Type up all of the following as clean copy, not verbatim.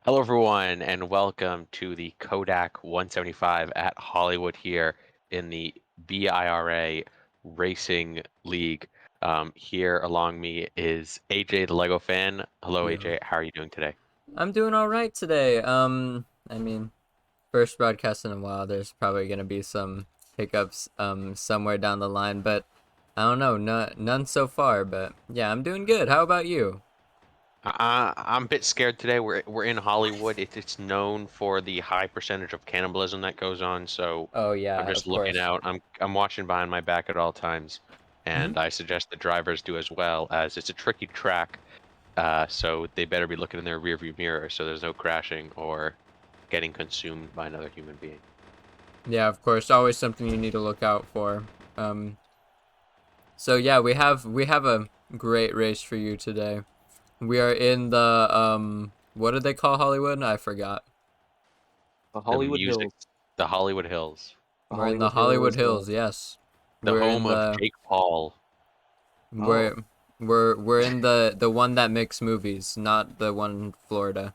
Hello, everyone, and welcome to the Kodak 175 at Hollywood here in the B.IRA Racing League. Here along me is AJ, the Lego fan. Hello, Yeah. AJ. How are you doing today? I'm doing all right today. I mean, first broadcast in a while. There's probably gonna be some hiccups somewhere down the line, but I don't know, none so far. But yeah, I'm doing good. How about you? I'm a bit scared today. We're in Hollywood. It's known for the high percentage of cannibalism that goes on, so Oh I'm yeah, just of looking course. out. I'm watching behind my back at all times, Hmm. and I suggest the drivers do as well, as it's a tricky track. So they better be looking in their rearview mirror so there's no crashing or getting consumed by another human being. Yeah, of course. Always something you need to look out for. Um, so yeah, we have a great race for you today. We are in the what did they call Hollywood? I forgot. The The Hollywood music, Hills. the Hollywood Hills, The We're in the Hollywood Hollywood Hills. Hills. Yes, the we're in home of the Jake Paul. We're Oh, we're in the one that makes movies, not the one in Florida.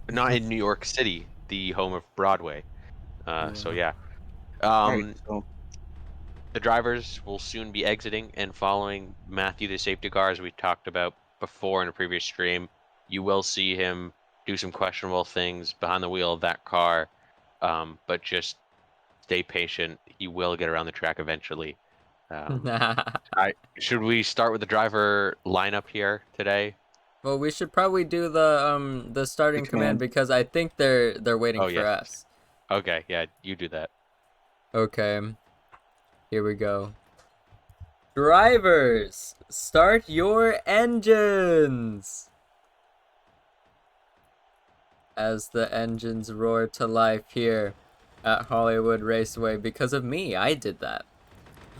Not in New York City, the home of Broadway. So yeah. yeah. All right. Um, So, the drivers will soon be exiting and following Matthew, the safety car, as we talked about before in a previous stream. You will see him do some questionable things behind the wheel of that car, but just stay patient. He will get around the track eventually. Um, should we start with the driver lineup here today? Well, we should probably do the the starting command command. because I think they're waiting Oh for yes. us. Okay, yeah, you do that. Okay, here we go. Drivers, start your engines. As the engines roar to life here at Hollywood Raceway because of me. I did that.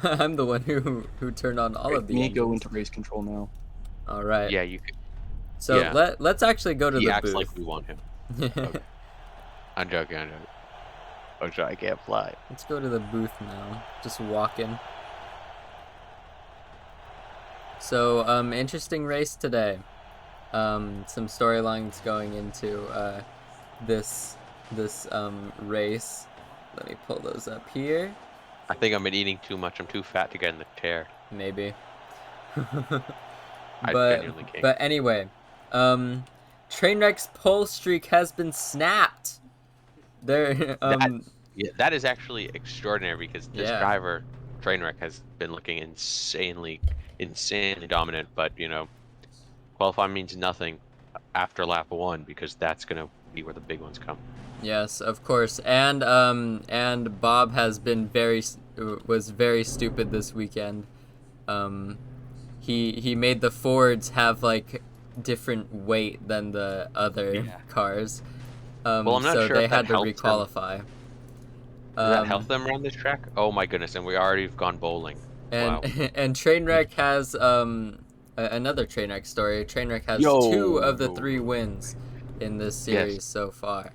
I'm the one who turned on all Right, of the me go engines. into race control now. All right. Yeah, you could. So Yeah, let's actually go to he the acts like booth. we want him. Okay, I'm joking. I'm joking. Oh, sure, I can't fly. Let's go to the booth now. Just walking. So interesting race today. Some storylines going into this race. Let me pull those up here. I think I've been eating too much. I'm too fat to get in the chair. Maybe. I but genuinely can't. but anyway, um, Trainwreck's pole streak has been snapped. There, That Yeah, that is actually extraordinary because this yeah. driver, Trainwreck, has been looking insanely dominant. But qualifying means nothing after lap one because that's gonna be where the big ones come. Yes, of course. And Bob has been was very stupid this weekend. Um he made the Fords have like different weight than the other Yeah. cars. Well, I'm not So sure they if that had to helps them. requalify. Does that help Um them around this track? Oh my goodness, and we already have gone bowling. and Wow. and Trainwreck has another Trainwreck story. Trainwreck has two of the Yo. three wins in this Yes. series so far.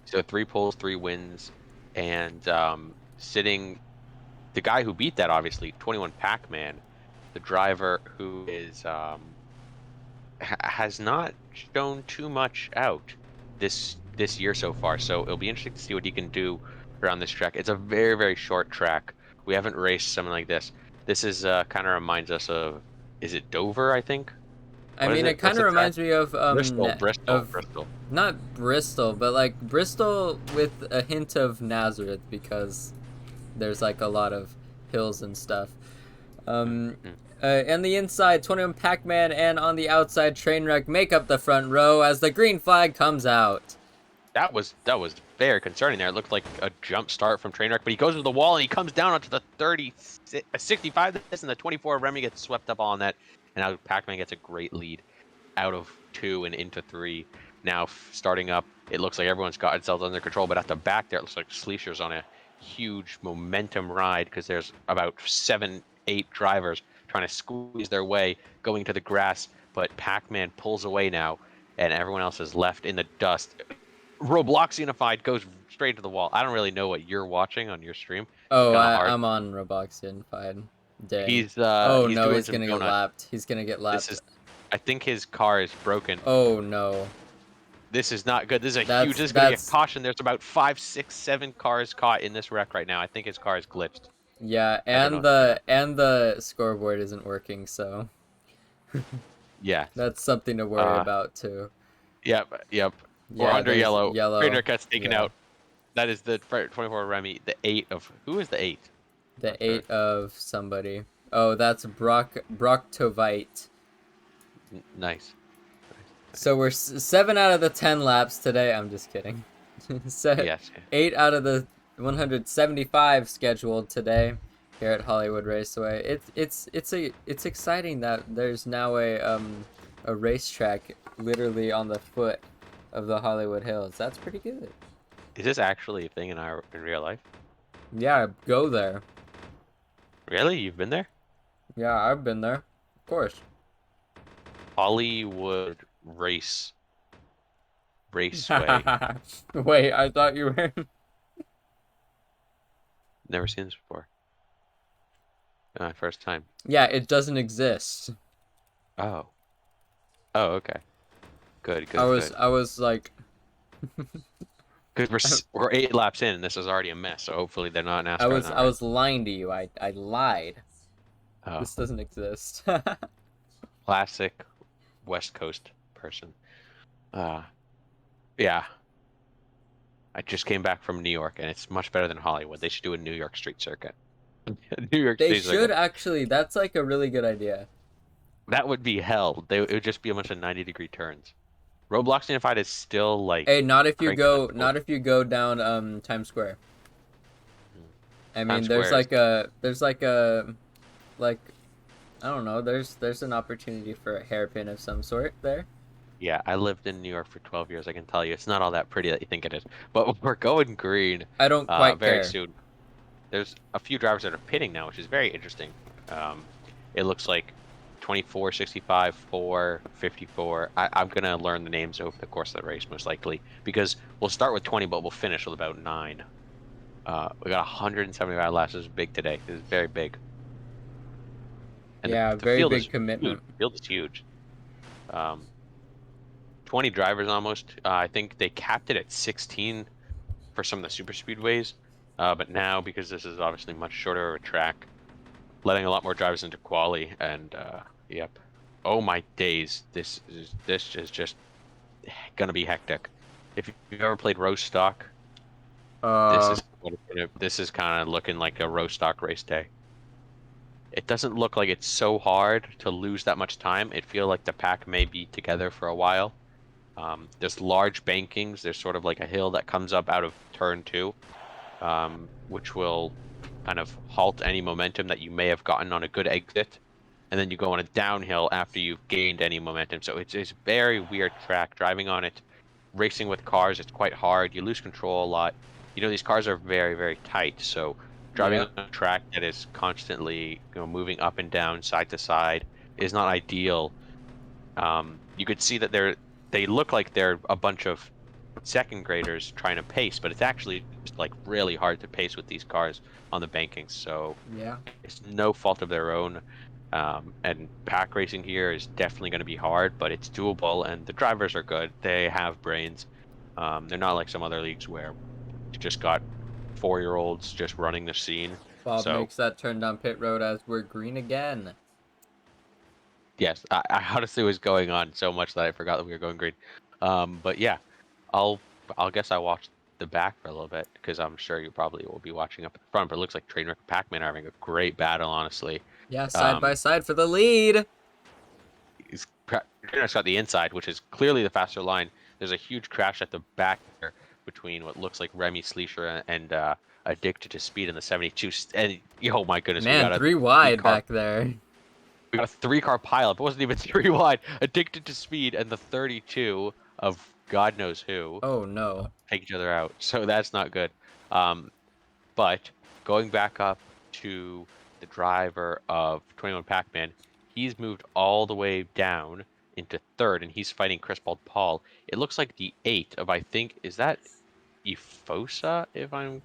So three poles, three wins, and sitting the guy who beat that obviously 21 Pac-Man, the driver who is has not shown too much out this year so far. So it'll be interesting to see what he can do around this track. It's a very short track. We haven't raced something like this. This is kind of reminds us of, is it Dover, I think? I What is mean, it? it What's kind the of track? reminds me of of Bristol. not Bristol, but like Bristol with a hint of Nazareth because there's like a lot of hills and stuff. Um, Mhm. on the inside, 21 Pac-Man, and on the outside, Trainwreck make up the front row as the green flag comes out. That was very concerning there. It looked like a jump start from Trainwreck, but he goes to the wall and he comes down onto the 65 this and the 24. Remy gets swept up on that, and now Pac-Man gets a great lead out of two and into three. Now starting up, it looks like everyone's got themselves under control, but at the back there, it looks like Sleesher's on a huge momentum ride because there's about 7, 8 drivers trying to squeeze their way going to the grass, but Pac-Man pulls away now, and everyone else is left in the dust. Roblox Unified goes straight to the wall. I don't really know what you're watching on your stream. It's Oh, kind of hard. I'm on Roboxian. Fine. Dang. He's Oh he's no, doing he's some gonna get donuts. lapped. He's gonna get This lapped. is, I think his car is broken. Oh no. This is not good. This is a That's- huge. This is going to be a that's- caution. There's about 5, 6, 7 cars caught in this wreck right now. I think his car is glitched. Yeah, I don't and know. the scoreboard isn't working, so Yeah. that's something to worry about too. Yep. Yep. We're Yeah, under there's yellow. yellow. Trainer cuts taken Yeah. out. That is the 24 Remy. The 8 of who is the 8? The Not sure. 8 of somebody. Oh, that's Broktovite. Nice. So we're 7 out of the 10 laps today. I'm just kidding. Yes. 8 out of the 175 scheduled today here at Hollywood Raceway. It's exciting that there's now a racetrack literally on the foot of the Hollywood Hills. That's pretty good. Is this actually a thing in real life? Yeah, go there. Really? You've been there? Yeah, I've been there. Of course. Hollywood Raceway. Wait, I thought you were. Never seen this before. First time. Yeah, it doesn't exist. Oh. Oh, okay. Good. I was like, Because we're 8 laps in, and this is already a mess. So hopefully they're not NASCAR. I was lying to you. I lied. Oh, This doesn't exist. classic West Coast person. Yeah. I just came back from New York, and it's much better than Hollywood. They should do a New York street circuit. New York They Street should circuit. actually. That's like a really good idea. That would be hell. It would just be a bunch of 90-degree turns. Roblox Unified is still like. Hey, not if you cranking go, up the not if you go down Times Square. I mean, Times there's Square like a, like, I don't know. There's an opportunity for a hairpin of some sort there. Yeah, I lived in New York for 12 years. I can tell you, it's not all that pretty that you think it is. But we're going green I don't quite very care. soon. There's a few drivers that are pitting now, which is very interesting. It looks like 24, 65, 4, 54. I'm going to learn the names over the course of the race, most likely, because we'll start with 20, but we'll finish with about 9. We got 175 laps. This is big today. This is very big. And Yeah, the very field big is commitment. Huge. The field is huge. 20 drivers almost. I think they capped it at 16 for some of the super speedways, but now because this is obviously much shorter of a track, letting a lot more drivers into quali, and yep. Oh my days, this is just gonna be hectic. If you've ever played row stock, this is kind of looking like a row stock race day. It doesn't look like it's so hard to lose that much time. It feels like the pack may be together for a while. There's large bankings. There's sort of like a hill that comes up out of turn 2, which will kind of halt any momentum that you may have gotten on a good exit. And then you go on a downhill after you've gained any momentum. So it's a very weird track. Driving on it, racing with cars, it's quite hard. You lose control a lot. You know, these cars are very, very tight. So driving Yep. on a track that is constantly, moving up and down, side to side, is not ideal. You could see that they look like they're a bunch of second graders trying to pace, but it's actually just like really hard to pace with these cars on the bankings. So Yeah. it's no fault of their own. And pack racing here is definitely going to be hard, but it's doable, and the drivers are good. They have brains. They're not like some other leagues where you just got 4-year-olds just running the scene. Bob So makes that turn down pit road as we're green again. yes, I honestly was going on so much that I forgot that we were going green. But yeah, I'll guess I watched the back for a little bit because I'm sure you probably will be watching up at the front. But it looks like Trainwreck and Pac-Man are having a great battle, honestly. Yeah, side by side for the lead. Trainwreck's got the inside, which is clearly the faster line. There's a huge crash at the back there between what looks like Remy Sleesher and Addicted to Speed in the 72. And oh my goodness, we Man, got 3 wide car- back there. We got a 3-car pileup. It wasn't even 3 wide. Addicted to Speed and the 32 of God knows who Oh no. take each other out. So that's not good. But going back up to the driver of 21 Pac-Man, he's moved all the way down into 3rd, and he's fighting Chris Paul. It looks like the 8 of, I think, is that Efosa, if I'm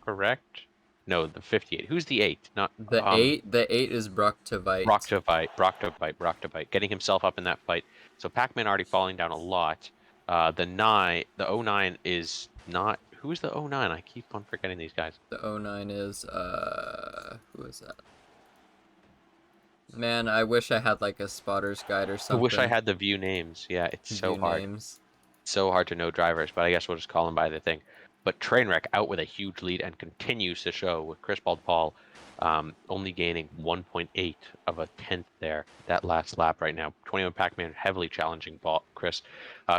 correct? No, the 58. Who's the 8? Not The 8 is Broktovite. Broktovite, getting himself up in that fight. So Pac-Man already falling down a lot. The 09 is not. Who's the 09? I keep on forgetting these guys. The 09 is who is that? Man, I wish I had like a spotter's guide or I something. wish I had the view names. Yeah, it's so View hard. names. So hard to know drivers, but I guess we'll just call them by the thing. But Trainwreck out with a huge lead and continues to show with Chris Bald-Paul only gaining 1.8 of a tenth there that last lap right now. 21 Pac-Man heavily challenging Chris.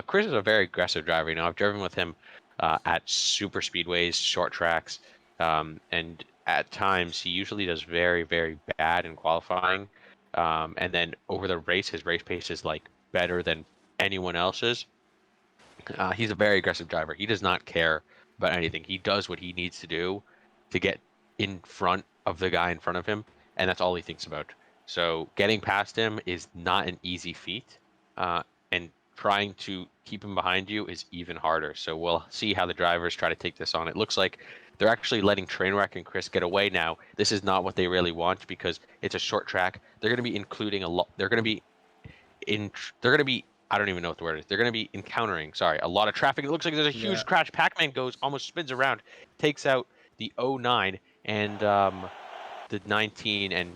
Chris is a very aggressive driver. You know, I've driven with him at super speedways, short tracks, and at times he usually does very, very bad in qualifying. And then over the race, his race pace is like better than anyone else's. He's a very aggressive driver. He does not care about anything. He does what he needs to do to get in front of the guy in front of him, and that's all he thinks about. So getting past him is not an easy feat, and trying to keep him behind you is even harder. So we'll see how the drivers try to take this on. It looks like they're actually letting Trainwreck and Chris get away now. This is not what they really want because it's a short track. They're going to be including a lot. They're going to be in. They're going to be I don't even know what the word is. They're going to be encountering, sorry, a lot of traffic. It looks like there's a huge Yeah. crash. Pac-Man goes, almost spins around, takes out the 09 and the 19 and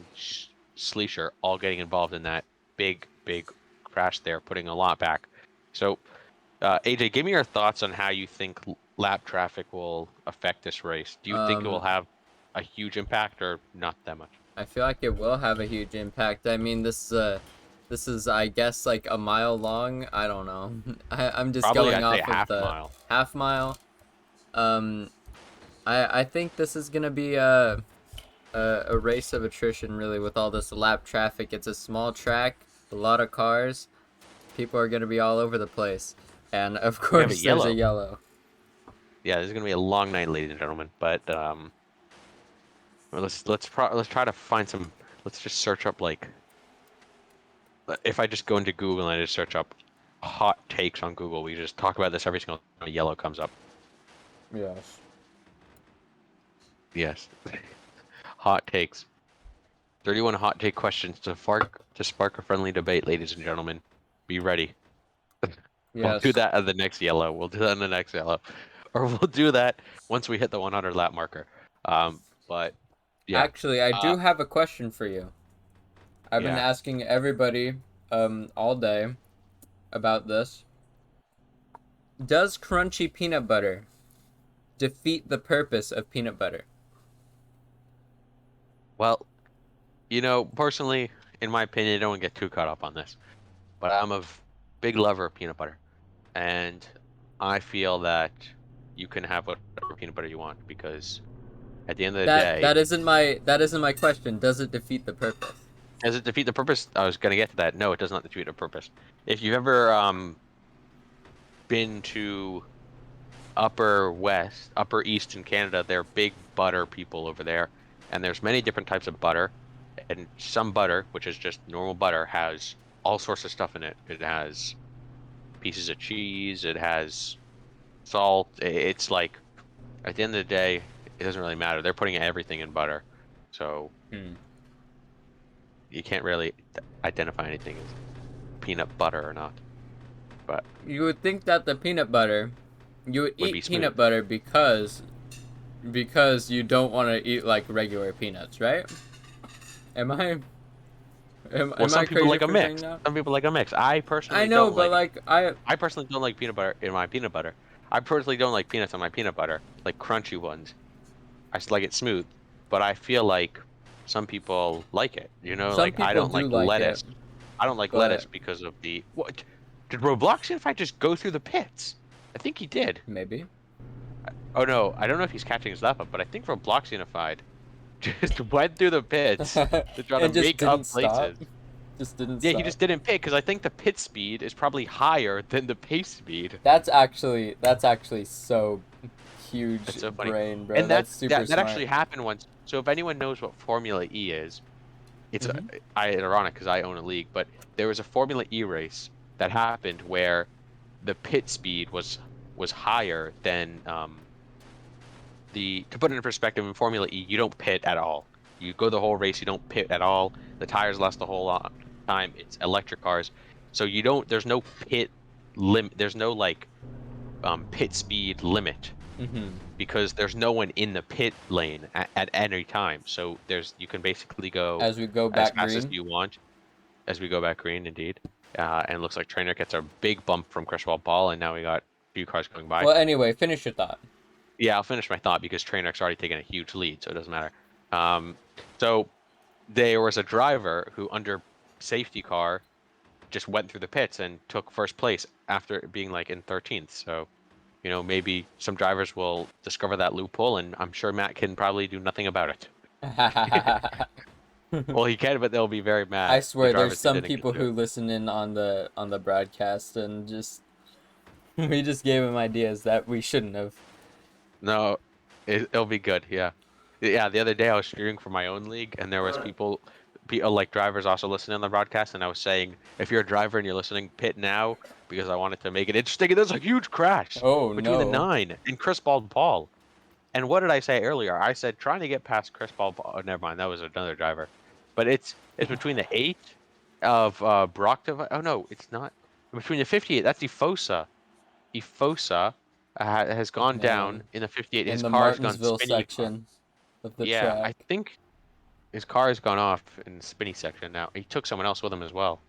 Sleesher all getting involved in that big, big crash there, putting a lot back. So, AJ, give me your thoughts on how you think lap traffic will affect this race. Do you think it will have a huge impact or not that much? I feel like it will have a huge impact. I mean, this is, I guess, like a mile long. I don't know. I'm just Probably, going I'd say off of half the mile. half mile. I think this is gonna be a race of attrition, really, with all this lap traffic. It's a small track, a lot of cars. People are gonna be all over the place, and of course, there's a yellow. Yeah, this is gonna be a long night, ladies and gentlemen. But well, let's try to find some. Let's just search up like. If I just go into Google and I just search up hot takes on Google, we just talk about this every single time a yellow comes up. Yes. Yes. Hot takes. 31 hot take questions to spark a friendly debate, ladies and gentlemen. Be ready. We'll Yes. do that at the next yellow. We'll do that in the next yellow. Or we'll do that once we hit the 100 lap marker. But yeah. Actually, I do have a question for you. I've been Yeah. asking everybody all day about this. Does crunchy peanut butter defeat the purpose of peanut butter? Well, you know, personally, in my opinion, I don't get too caught up on this. But I'm a big lover of peanut butter. And I feel that you can have whatever peanut butter you want because at the end of the day, That isn't my question. Does it defeat the purpose? does it defeat the purpose? I was gonna get to that. No, it does not defeat the purpose. If you've ever been to upper east in Canada, they're big butter people over there, and there's many different types of butter, and some butter, which is just normal butter, has all sorts of stuff in it. It has pieces of cheese, it has salt. It's like at the end of the day, it doesn't really matter. They're putting everything in butter, so you can't really identify anything as peanut butter or not. But You would think that the peanut butter, you would Would eat be peanut smooth. butter because you don't want to eat like regular peanuts, right? Am I well, am some I people crazy like a for saying mix. that? Some people like a mix. I personally I know, don't but like. like I personally don't like peanut butter in my peanut butter. I personally don't like peanuts on my peanut butter, like crunchy ones. I just like it smooth. But I feel like some people like it. You know, some like I people don't do like like lettuce. it, I don't like lettuce but because of the what? Did Robloxian if I just go through the pits? I think he did. maybe. Oh no, I don't know if he's catching his lap up, but I think Robloxianified just went through the pits to try to And just make didn't up stop. places. Just didn't Yeah, he stop. just didn't pit because I think the pit speed is probably higher than the pace speed. That's actually so huge It's so funny. brain, bro. And That's super that smart. actually happened once. So if anyone knows what Formula E is, it's Mhm. ironic because I own a league, but there was a Formula E race that happened where the pit speed was higher than the to put it in perspective in Formula E, you don't pit at all. You go the whole race, you don't pit at all. The tires last the whole time. It's electric cars, so you don't. There's no pit There's no like pit speed limit Mm-hmm. because there's no one in the pit lane at any time. So you can basically go As we go as back fast as green. you want as we go back green, indeed. And it looks like Trainer gets a big bump from Crystal Ball, and now we got a few cars going by. Well, anyway, finish your thought. Yeah, I'll finish my thought because Trainer's already taken a huge lead, so it doesn't matter. So there was a driver who, under safety car, just went through the pits and took first place after being like in 13th. So, maybe some drivers will discover that loophole, and I'm sure Matt can probably do nothing about it. Well, he can, but they'll be very I mad. The swear, there's drivers who some didn't get people to do who it. listen in on the broadcast and just we just gave him ideas that we shouldn't have. No, it'll be good. Yeah, yeah. The other day I was steering for my own league, and there was people like drivers also listening on the broadcast, and I was saying, if you're a driver and you're listening, pit now because I wanted to make it interesting. And there's a huge crash Oh between the no. 9 and Chris Paul. And what did I say earlier? I said trying to get past Chris Paul. Oh, never mind, that was another driver. But it's between the 8 of Brock. Oh no, it's not. Between the 58. That's Ifosa has gone down Man, in the 58. in His the car has gone Martinsville spinny. section of the Yeah, I track. think his car has gone off in the spinny section now. He took someone else with him as well.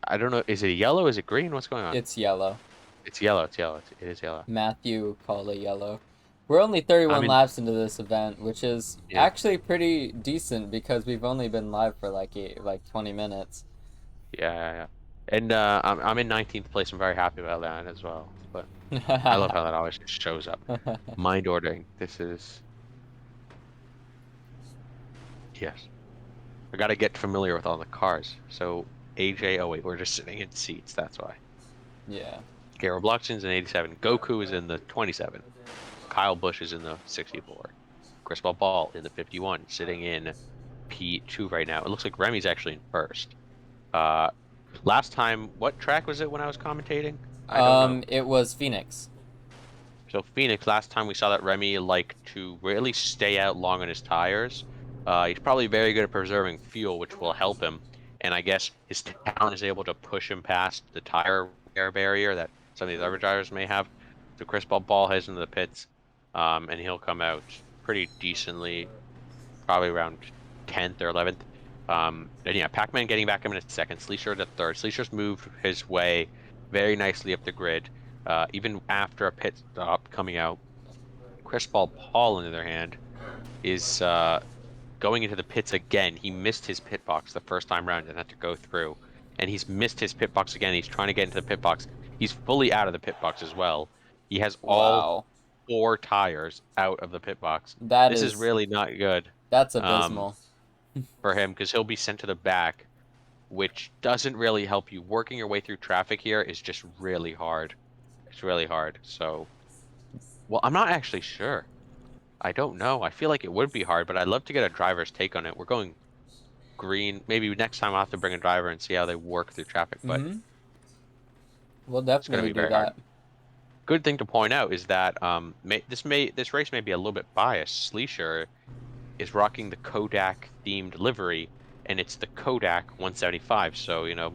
I don't know. Is it yellow? Is it green? What's going on? It's yellow. It's yellow. It's yellow. It is yellow. Matthew called it yellow. We're only I 31 mean, laps into this event, which is yeah, actually pretty decent because we've only been live for like 20 minutes. yeah. And I'm in 19th place. I'm very happy about that as well. But I love how that always just shows up. Mind ordering. This is yes. I got to get familiar with all the cars. So AJ. Oh wait, we're just sitting in seats. That's why. Yeah. Garo Blockson's in 87. Goku is in the 27. Kyle Busch is in the 64. Crystal Ball in the 51, sitting in P2 right now. It looks like Remy's actually in first. Uh, Last time, what track was it when I was commentating? I don't know. It was Phoenix. So Phoenix, last time we saw that Remy liked to really stay out long on his tires. He's probably very good at preserving fuel, which will help him. And I guess his talent is able to push him past the tire wear barrier that some of these other drivers may have. So Chris Ball heads into the pits, and he'll come out pretty decently, probably around 10th or 11th. And yeah, Pac-Man getting back in second, Sleesher to third. Sleesher's moved his way very nicely up the grid, even after a pit stop coming out. Chris Paul, on the other hand, is going into the pits again. He missed his pit box the first time around and had to go through. And he's missed his pit box again. He's trying to get into the pit box. He's fully out of the pit box as well. He has all Wow. 4 tires out of the pit box. That This is is really not good that's um, abysmal. for him because he'll be sent to the back, which doesn't really help you. Working your way through traffic here is just really hard. It's really hard. So, well, I'm not actually sure. I don't know. I feel like it would be hard, but I'd love to get a driver's take on it. We're going green. Maybe next time I'll have to bring a driver and see how they work through traffic, but Mhm. We'll it's going to definitely be do very hard. that. Good thing to point out is that this race may be a little bit biased. Sleesher is rocking the Kodak themed livery, and it's the Kodak 175. So,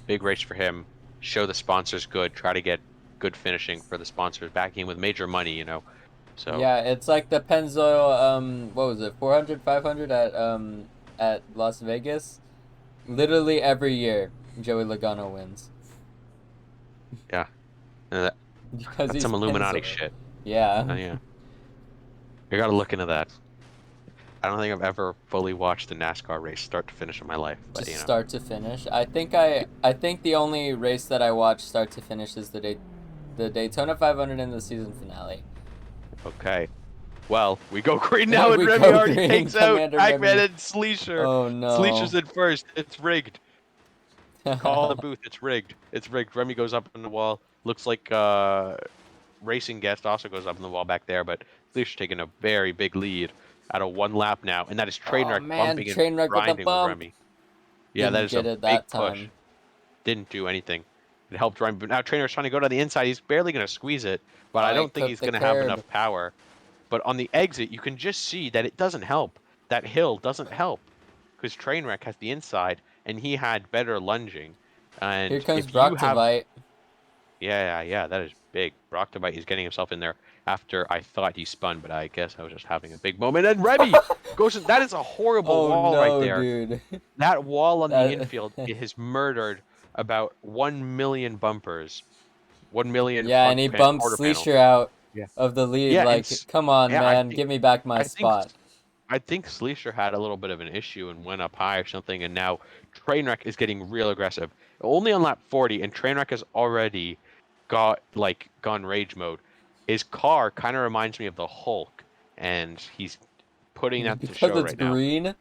big race for him. Show the sponsors good. Try to get good finishing for the sponsors, backing with major money. So, Yeah, it's like the Pennzoil what was it? 400, 500 at Las Vegas. Literally every year Joey Logano wins yeah. That, because that's he's some Illuminati Pennzoil. shit. Yeah. Yeah. You gotta look into that. I don't think I've ever fully watched a NASCAR race start to finish in my life, but Just start to finish. I think the only race that I watch start to finish is the Daytona 500 in the season finale. Okay. Well, we go green now, and We Remy go already green, takes out Commander Pac-Man Remy. and Sleesher. Oh no. Sleesher's in first. It's rigged. Call the booth. It's rigged. It's rigged. Remy goes up on the wall. Looks like Racing Guest also goes up on the wall back there, but Sleesher's taking a very big lead out of 1 lap now, and that is Oh Trainwreck man, bumping and train wreck with a grinding with bump. Remy. Yeah, that Didn't is a get it big that push. time. Didn't do anything. It helped Remy, but now Trainer's trying to go to the inside. He's barely going to squeeze it, but Oh, I I don't think cooked he's the going to have curb. enough power. But on the exit, you can just see that it doesn't help. That hill doesn't help because Trainwreck has the inside, and he had better lunging. And Here comes if you have, Brocktovite. yeah, that is big. Brocktovite is getting himself in there after I thought he spun, but I guess I was just having a big moment. And Remy goes. That is a horrible Oh wall right no, there. dude. That wall on the That infield has murdered about 1 million bumpers, 1 million Yeah, and he bumped quarter panels. Sleesher out Yeah, of the lead. yeah, and Like, come on, yeah, man, give me back my I think spot. I think Sleesher had a little bit of an issue and went up high or something, and now Trainwreck is getting real aggressive. Only on lap 40, and Trainwreck has already gone rage mode. His car kind of reminds me of the Hulk, and he's putting that to Because show it's right now. green.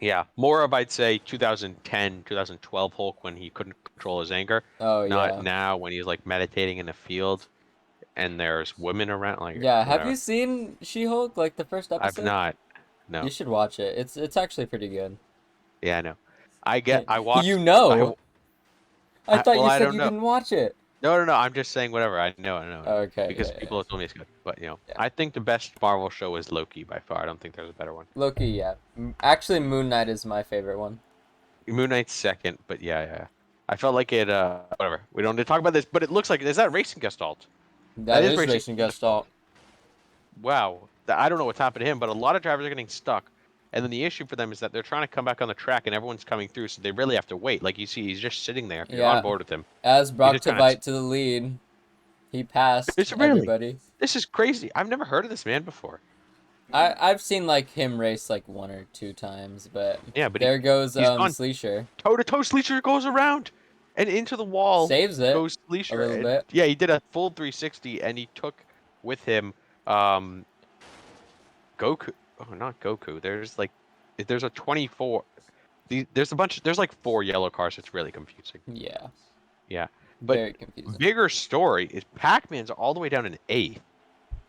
Yeah, more of I'd say 2010, 2012 Hulk when he couldn't control his anger. Oh Not yeah. now when he's like meditating in the field and there's women around, like Yeah, have whatever. you seen She-Hulk, like the first I've episode? not. You No. should watch it. It's actually pretty good. Yeah, I know. I You watched know? I thought well, you I said don't you know. didn't watch it. No. I'm just saying whatever. I know. Okay, Because yeah, people yeah. have told me it's good. But Yeah. I think the best Marvel show is Loki by far. I don't think there's a better one. Loki, yeah. Actually, Moon Knight is my favorite one. Moon Knight's second, but yeah. I felt like it whatever. We don't need to talk about this, but it looks like is that racing Gestalt? That That is is racing. Racing Gestalt. Wow. I don't know what's happened to him, but a lot of drivers are getting stuck. And then the issue for them is that they're trying to come back on the track and everyone's coming through, so they really have to wait. Like you see, he's just sitting there. If you're on Yeah. board with him. As He just kind of Brocktovite to the lead. He passed It's really. everybody. This is crazy. I've never heard of this man before. I've seen like him race like 1 or 2 times, but Yeah, but there goes he's gone Sleesher. toe to toe. Sleesher goes around and into the wall. Saves it Goes a Sleesher. little bit. Yeah, he did a full 360 and he took with him Goku. Oh, not Goku. There's a 24. There's a bunch. There's like 4 yellow cars. It's really confusing. Yeah. Yeah, but Very confusing. bigger story is Pac-Man's all the way down in 8th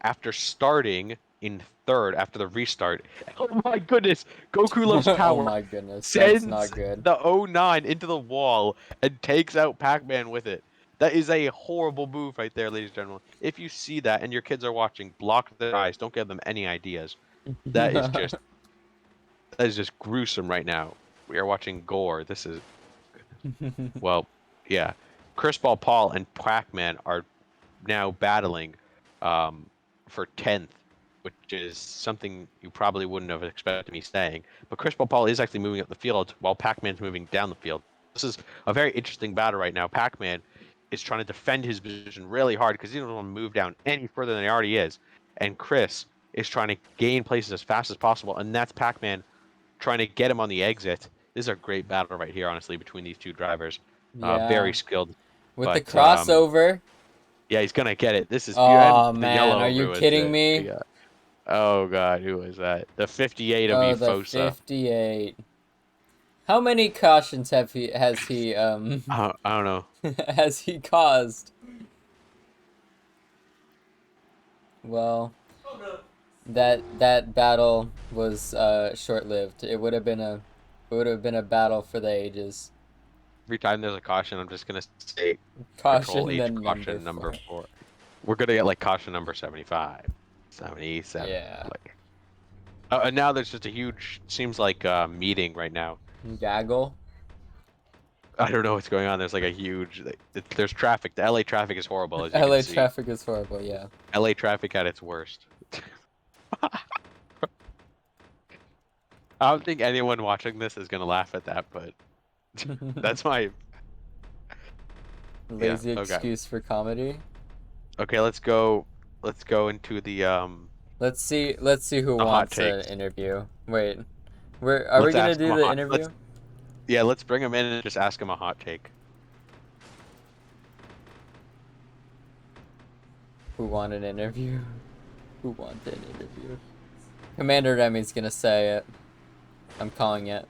after starting in 3rd after the restart. Oh my goodness, Goku loves power. Oh my goodness, that's not Sends good. the 09 into the wall and takes out Pac-Man with it. That is a horrible move right there, ladies and gentlemen. If you see that and your kids are watching, block their eyes. Don't give them any ideas. That is just gruesome right now. We are watching gore. This is well, yeah. Chris Paul and Pac-Man are now battling for 10th, which is something you probably wouldn't have expected me saying. But Chris Paul is actually moving up the field while Pac-Man's moving down the field. This is a very interesting battle right now. Pac-Man is trying to defend his position really hard because he doesn't want to move down any further than he already is. And Chris is trying to gain places as fast as possible, and that's Pac-Man trying to get him on the exit. This is a great battle right here, honestly, between these two drivers. Yeah. Very skilled. With but, the crossover. Yeah, he's gonna get it. This is Oh the man, yellow are you ruins kidding it. me? Yeah. Oh god, who was that? The 58 of Oh, the Efosa. 58. How many cautions has he I don't know. has he caused? Well, that battle was short-lived. It would have been a battle for the ages. Every time there's a caution, I'm just gonna say Caution Control H, then caution number 4. We're gonna get like caution number 75, 77. Yeah. Like, and now there's just a huge, seems like meeting right now. Gaggle. I don't know what's going on. There's like a huge, there's traffic. The LA traffic is horrible, as you LA can see. traffic is horrible. Yeah. LA traffic at its worst. I don't think anyone watching this is gonna laugh at that, but that's my Lazy okay. excuse for comedy. Okay, let's go into the Let's see who the hot wants an takes. interview. Wait. Are we Let's gonna ask do him a the hot- interview? Yeah, let's bring him in and just ask him a hot take. Who want an interview? Who want an interview? Commander Remy's gonna say it. I'm calling it.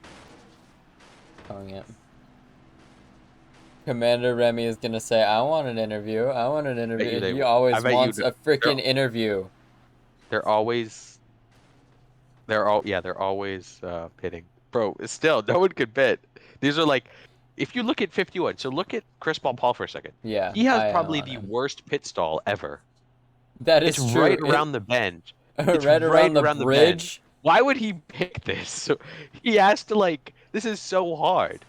Commander Remy is gonna say, I want an interview. I want an interview. they He will. always I bet you wants do. a freaking interview. They're always pitting. Bro, still no one could bid. These are like, if you look at 51, so look at Chris Paul for a second. Yeah. He has I am probably on the him. worst pit stall ever. That is It's true. right around the bend. It's right around the bend. bridge. Why would he pick this? So he has to this is so hard.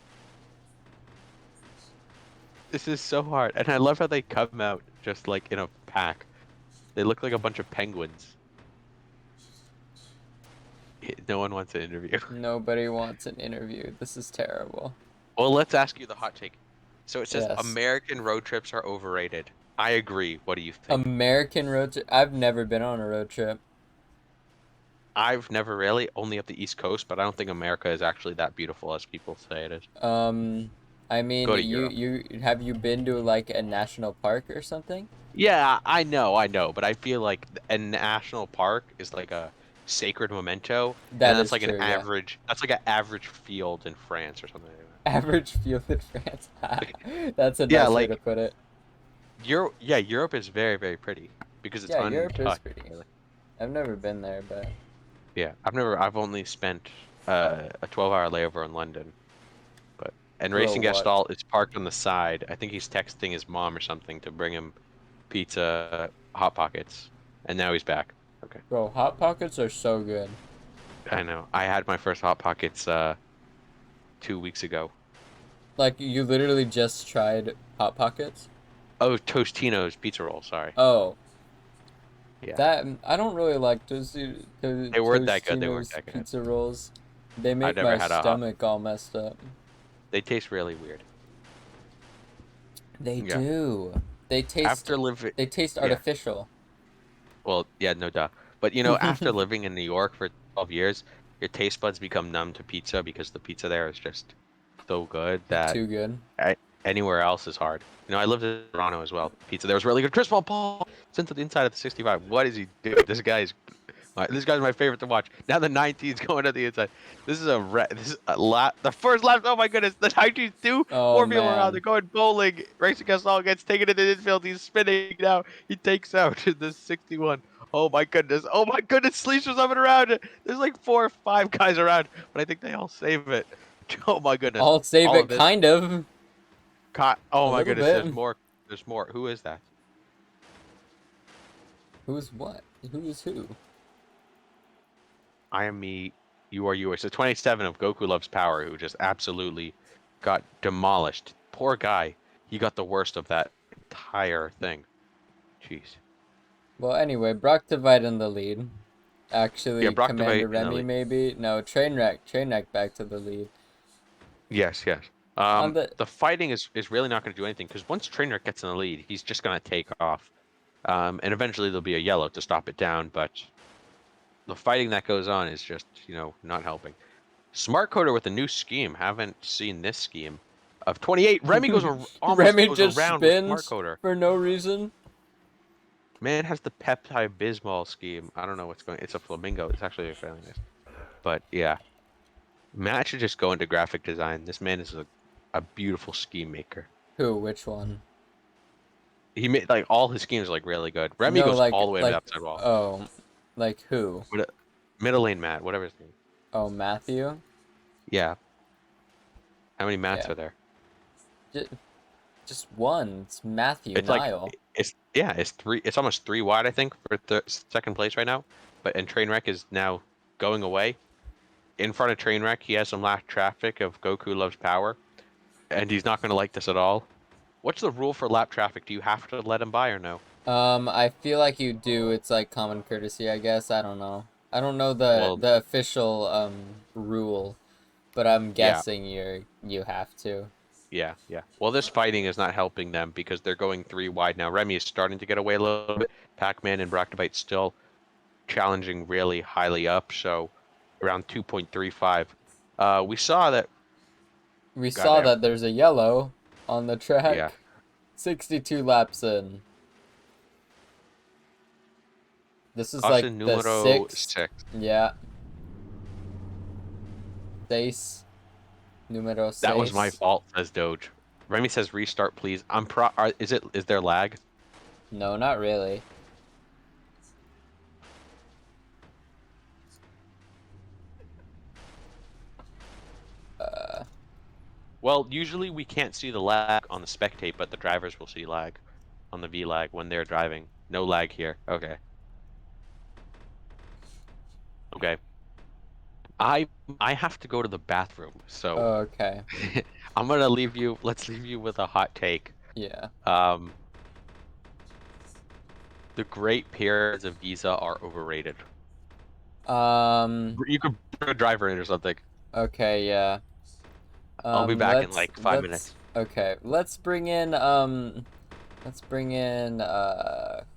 This is so hard, and I love how they come out just like in a pack. They look like a bunch of penguins. No one wants an interview. Nobody wants an interview. This is terrible. Well, let's ask you the hot take. So it says Yes. American road trips are overrated. I agree. What do you think? American road trip. I've never been on a road trip. I've never really, only up the East Coast, but I don't think America is actually that beautiful as people say it is. I mean, Go to you Europe. you have you been to like a national park or something? Yeah, I know, but I feel like a national park is like a sacred memento, and That that's is like an true, yeah. average. That's like an average field in France or something like Average field in France. that. That's a Yeah, nice way to like put it. Europe. Yeah, Europe is very, very pretty because it's Yeah, Europe is untouched. pretty. Really. I've never been there, but Yeah, I've only spent a 12-hour layover in London, but and bro, Racing what? Gestalt is parked on the side. I think he's texting his mom or something to bring him pizza, hot pockets, and now he's back. Okay, Bro, Hot Pockets are so good. I know. I had my first hot pockets 2 weeks ago. Like, you literally just tried Hot Pockets? Oh, Tostino's pizza roll. Sorry. Oh, Yeah, that I don't really like they weren't that good. They weren't Tostino's that good. pizza rolls. They I've make never my had a hot. stomach all messed up. They taste really weird. They Yeah. do. They taste After living, they taste yeah. artificial. Well, yeah, no duh. But after living in New York for 12 years, your taste buds become numb to pizza because the pizza there is just so good that Too good. anywhere else is hard. I lived in Toronto as well. Pizza there was really good. Chris Paul sent to the inside of the 65. What is he doing? This guy's my favorite to watch. Now the 19's going to the inside. This is the first lap. Oh my goodness, the 19's do Oh four people around. man. They're going bowling. Racing Gasol gets taken into the infield. He's spinning now. He takes out the 61. Oh my goodness. Oh my goodness. Sleecer's up and around it. There's like 4 or 5 guys around, but I think they all save it. Oh my goodness. I'll save All it of this. kind of. Oh A my little goodness. bit. There's more. There's more. Who is that? Who's what? Who is who? I am me. You are you. It's the 27 of Goku Loves Power who just absolutely got demolished. Poor guy. He got the worst of that entire thing. Jeez. Well, anyway, Brockdivide in the lead. Yeah, Actually, Commander Brockdivite in the Remy lead. maybe. No, Trainwreck back to the lead. Yes, yes. On the The fighting is really not going to do anything because once Trainwreck gets in the lead, he's just going to take off. And eventually there'll be a yellow to stop it down, but the fighting that goes on is just, not helping. Smart Coder with a new scheme. Haven't seen this scheme. Of 28, Remy almost Remy goes just around with Smart spins Coder. for no reason. Man has the peptide Bismol scheme. I don't know what's going. It's a flamingo. It's actually fairly nice. But yeah, Matt should just go into graphic design. This man is a beautiful scheme maker. Who? Which one? He made like all his schemes are like really good. Remy No, goes all the way to the like outside wall. oh, like who? Middle lane Matt, whatever his name. Oh, Matthew. Yeah. How many Matts Yeah. are there? Just one. It's Matthew It's like Nile. it's three. It's almost 3 wide, I think, for second place right now. And Trainwreck is now going away. In front of Trainwreck, he has some lap traffic of Goku Loves Power, and he's not going to like this at all. What's the rule for lap traffic? Do you have to let him by or no? I feel like you do. It's like common courtesy, I guess. I don't know. I don't know Well, the official rule, but I'm yeah, guessing you have to. yeah. Well, this fighting is not helping them because they're going 3 wide now. Remy is starting to get away a little bit. Pac-Man and Broctobite still challenging really highly up, so around 2.35. We saw that. We saw Goddamn. that there's a yellow on the track. Yeah. 62 laps in. This is like Austin the numero 6th. 6. Yeah. Seis. Numero 6. That was my fault, says Doge. Remy says restart, please. Is there lag? No, not really. Well, usually we can't see the lag on the spectate, but the drivers will see lag on the V lag when they're driving. No lag here. Okay. Okay. I have to go to the bathroom, so Okay. I'm gonna leave you. Let's leave you with a hot take. Yeah. The Great Pyramids of Giza are overrated. Um. You could put a driver in or something. Okay. Yeah. I'll be back in Let's like 5 minutes. okay. Let's bring in Let's bring in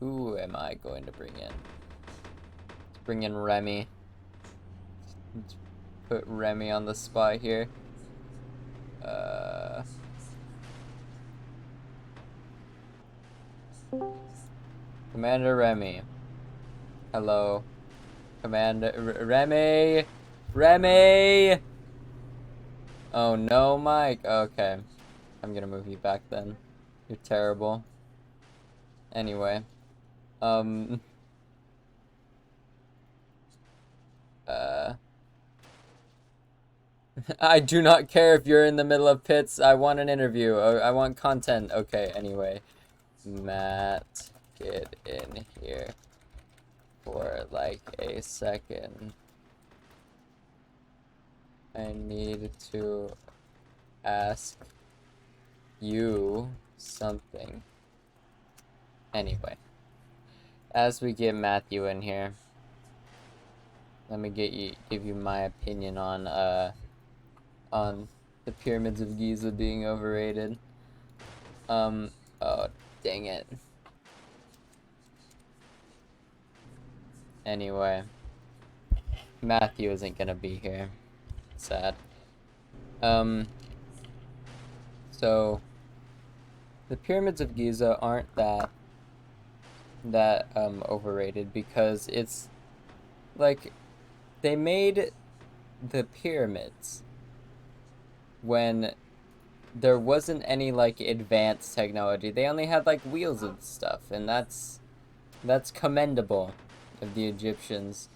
who am I going to bring in? Let's bring in Remy. Let's put Remy on the spot here. Commander Remy. Hello. Commander Remy. Remy. Oh no, Mike. Okay. I'm gonna move you back then. You're terrible. Anyway. I do not care if you're in the middle of pits. I want an interview. I want content. Okay, anyway. Matt, get in here for like a second. I need to ask you something. Anyway, as we get Matthew in here, let me give you my opinion on the pyramids of Giza being overrated. Oh, dang it. Anyway, Matthew isn't gonna be here. Sad. So the pyramids of Giza aren't that overrated because it's like they made the pyramids when there wasn't any like advanced technology. They only had like wheels and stuff, and that's commendable of the Egyptians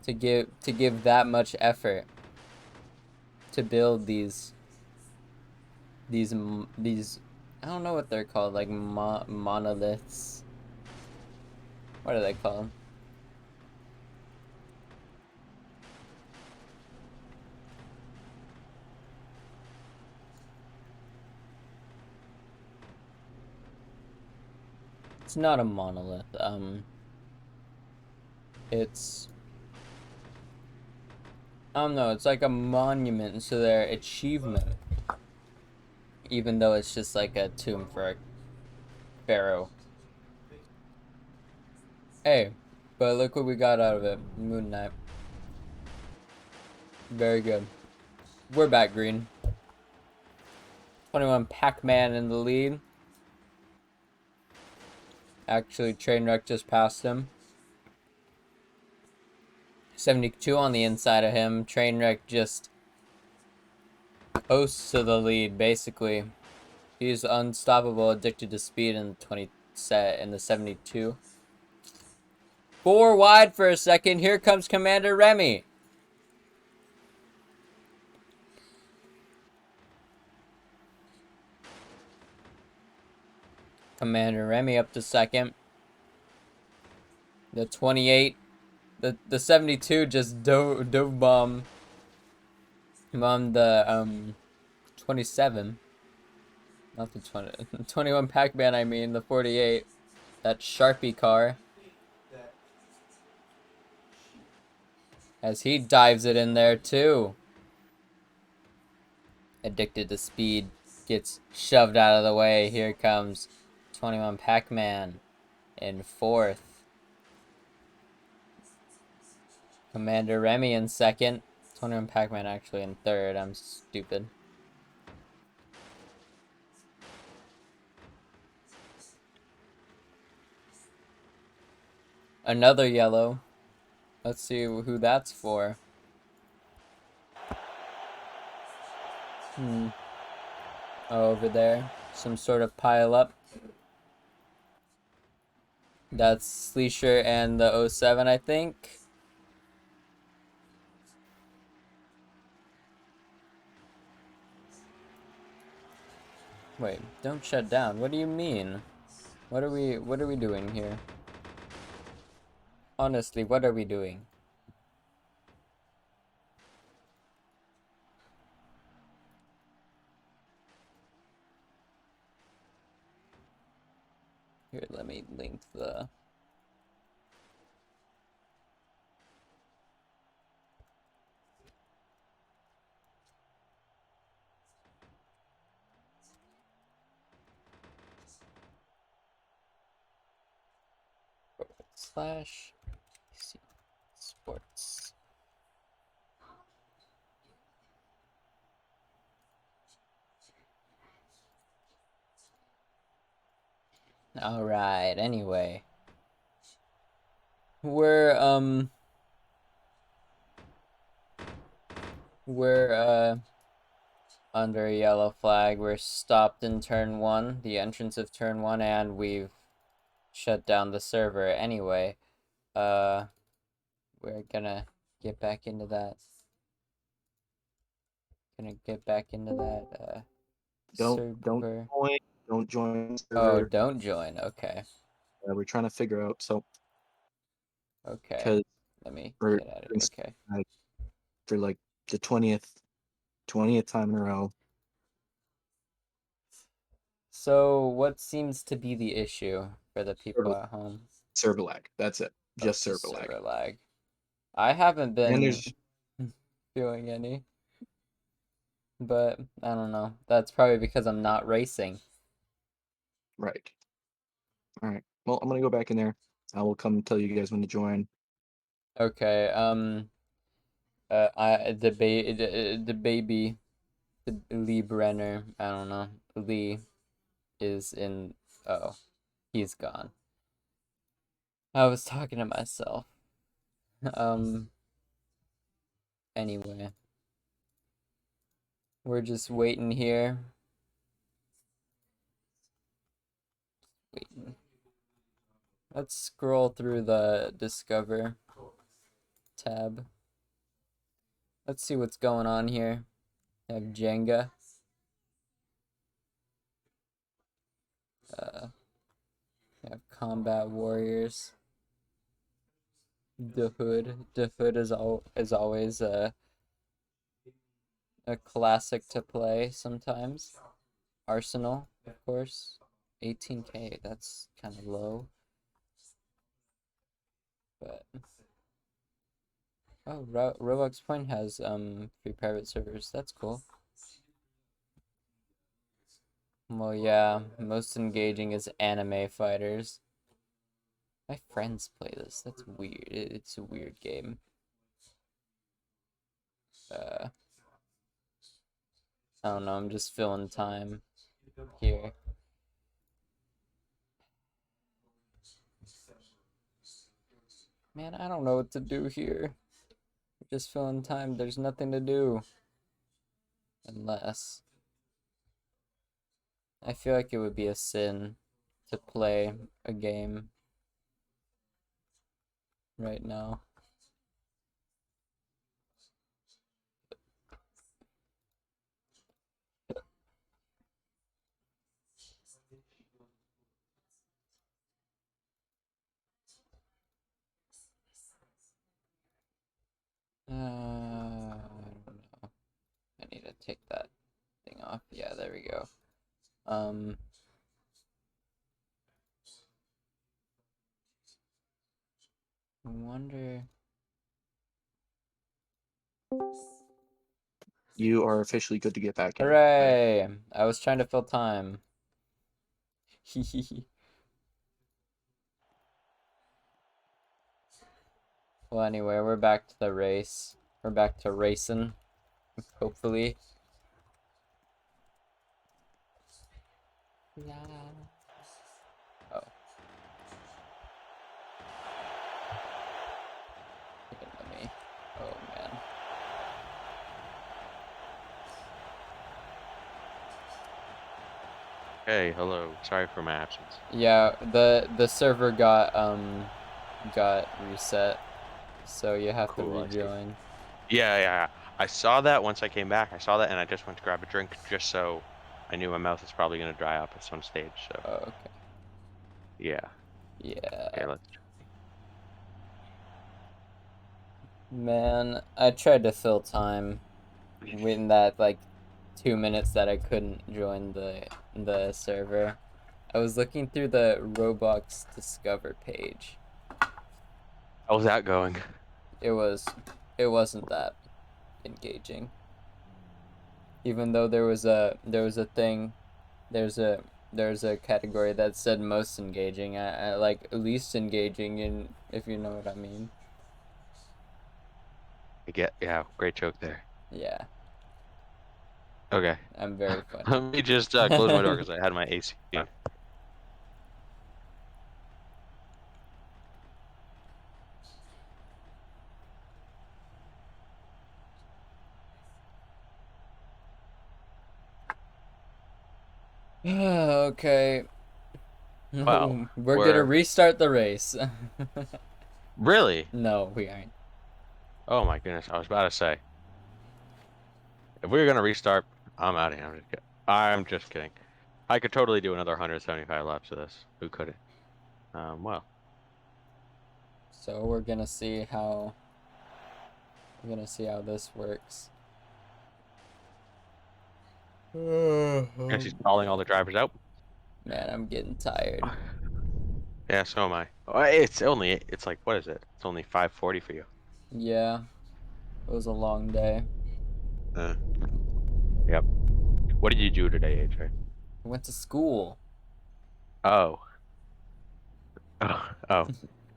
to give that much effort to build these I don't know what they're called, like monoliths. What are they called? It's not a monolith. It's I don't know. It's like a monument to their achievement, even though it's just like a tomb for a pharaoh. Hey, but look what we got out of it. Moon Knight. Very good. We're back, Green. 21 Pac-Man in the lead. Actually, Trainwreck just passed him. 72 on the inside of him. Trainwreck just coasts to the lead, basically. He's unstoppable, addicted to speed in the 72. 4 wide for a second. Here comes Commander Remy. Commander Remy up to second. The 28. The 72 just dove bomb the 27. Not the 20. 21 Pac-Man, I mean, the 48. That Sharpie car. As he dives it in there, too. Addicted to speed. Gets shoved out of the way. Here comes 21 Pac-Man in fourth. Commander Remy in second. 21 Pac-Man actually in third. I'm stupid. Another yellow. Let's see who that's for. Over there. Some sort of pile up. That's Sleesher and the 07, I think. Wait, don't shut down. What do you mean? What are we doing here? Honestly, what are we doing? Here, let me link the. Slash AEC sports. All right. Anyway, we're under a yellow flag. We're stopped in turn 1, the entrance of turn 1, and we've shut down the server. Anyway, we're gonna get back into that. Don't Server. join. Don't join. Oh, Server. don't join. Okay. We're trying to figure out. So Okay. because Let me we're get out of it. Okay. for like the 20th time in a row. So, what seems to be the issue for the people at home? Server lag. That's it. Just Just server lag. server lag. I haven't And been there's feeling any, but I don't know. That's probably because I'm not racing. right. All right. Well, I'm gonna go back in there. I will come tell you guys when to join. Okay. The baby, the Lee Brenner. I don't know. Lee is in. Oh, he's gone. I was talking to myself. Anyway, we're just waiting here. Waiting. Let's scroll through the Discover tab. Let's see what's going on here. We have Jenga. We have Combat Warriors. The Hood. The Hood is always a classic to play sometimes. Arsenal, of course. 18K. That's kind of low. But oh, Roblox Point has free private servers. That's cool. Well, yeah, most engaging is anime fighters. My friends play this. That's weird. It's a weird game. I don't know. I'm just filling time here. Man, I don't know what to do here. Just filling time. There's nothing to do. Unless I feel like it would be a sin to play a game right now. I don't know. I need to take that thing off. Yeah, there we go. I wonder. You are officially good to get back in. Hooray! I was trying to fill time. Well, anyway, we're back to the race. We're back to racing, hopefully. Yeah. Oh. Let me. Oh man. Hey, hello. Sorry for my absence. Yeah, the server got reset, so you have to Cool, I see. rejoin. Yeah. I saw that once I came back. I saw that, and I just went to grab a drink just so I knew my mouth is probably gonna dry up at some stage. So Oh, okay. yeah. Yeah. Okay, let's. Man, I tried to fill time in that like 2 minutes that I couldn't join the server. I was looking through the Roblox Discover page. How's that going? It wasn't that engaging. Even though there was a thing, there's a category that said most engaging. I like least engaging, in if you know what I mean. Yeah, great joke there. Yeah, Okay. I'm very funny. Let me just close my door because I had my AC on. Okay. Wow. We're gonna restart the race. Really? No, we aren't. Oh my goodness, I was about to say. If we were gonna restart, I'm out of here. I'm just kidding. I could totally do another 175 laps of this. Who couldn't? Well. So we're gonna see how this works. Guess he's calling all the drivers out. Man, I'm getting tired. Yeah, so am I. It's like, what is it? It's only 5:40 for you. Yeah, it was a long day. Uh, yep. What did you do today, AJ? I went to school. Oh. Oh.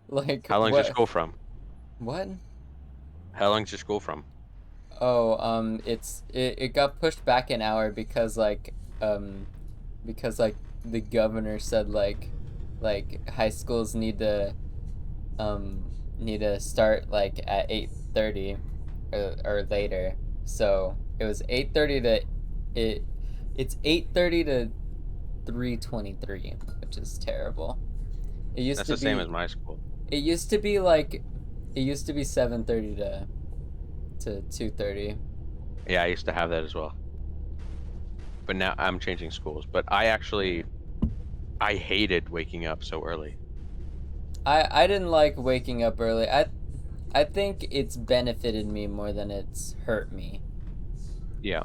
Like How long's your what? school from? What? How long's your school from? Oh, it got pushed back an hour because like the governor said like high schools need to start like at 8:30 or later. So it was 8:30 to it it's 8:30 to 3:23, which is terrible. It used That's to the same be as my school. it used to be 7:30 to 2:30. Yeah, I used to have that as well. But now I'm changing schools. But I hated waking up so early. I didn't like waking up early. I think it's benefited me more than it's hurt me. Yeah.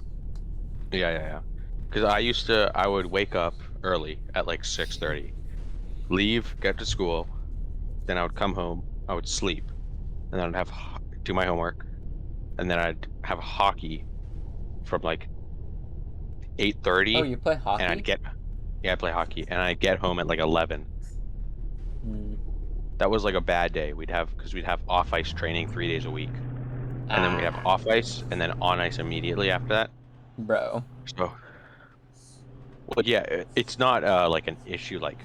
Yeah. Because I would wake up early at like 6:30, leave, get to school, then I would come home, I would sleep, and then I'd do my homework, and then I'd have hockey from like Oh, 8:30, you play and I'd hockey? get yeah, I play hockey, and I'd get home at like 11. Hmm. That was like a bad day. Because we'd have off ice training 3 days a week, and then we'd have Ah, off ice, and then on ice immediately after that. bro. So, well, yeah, it's not like an issue like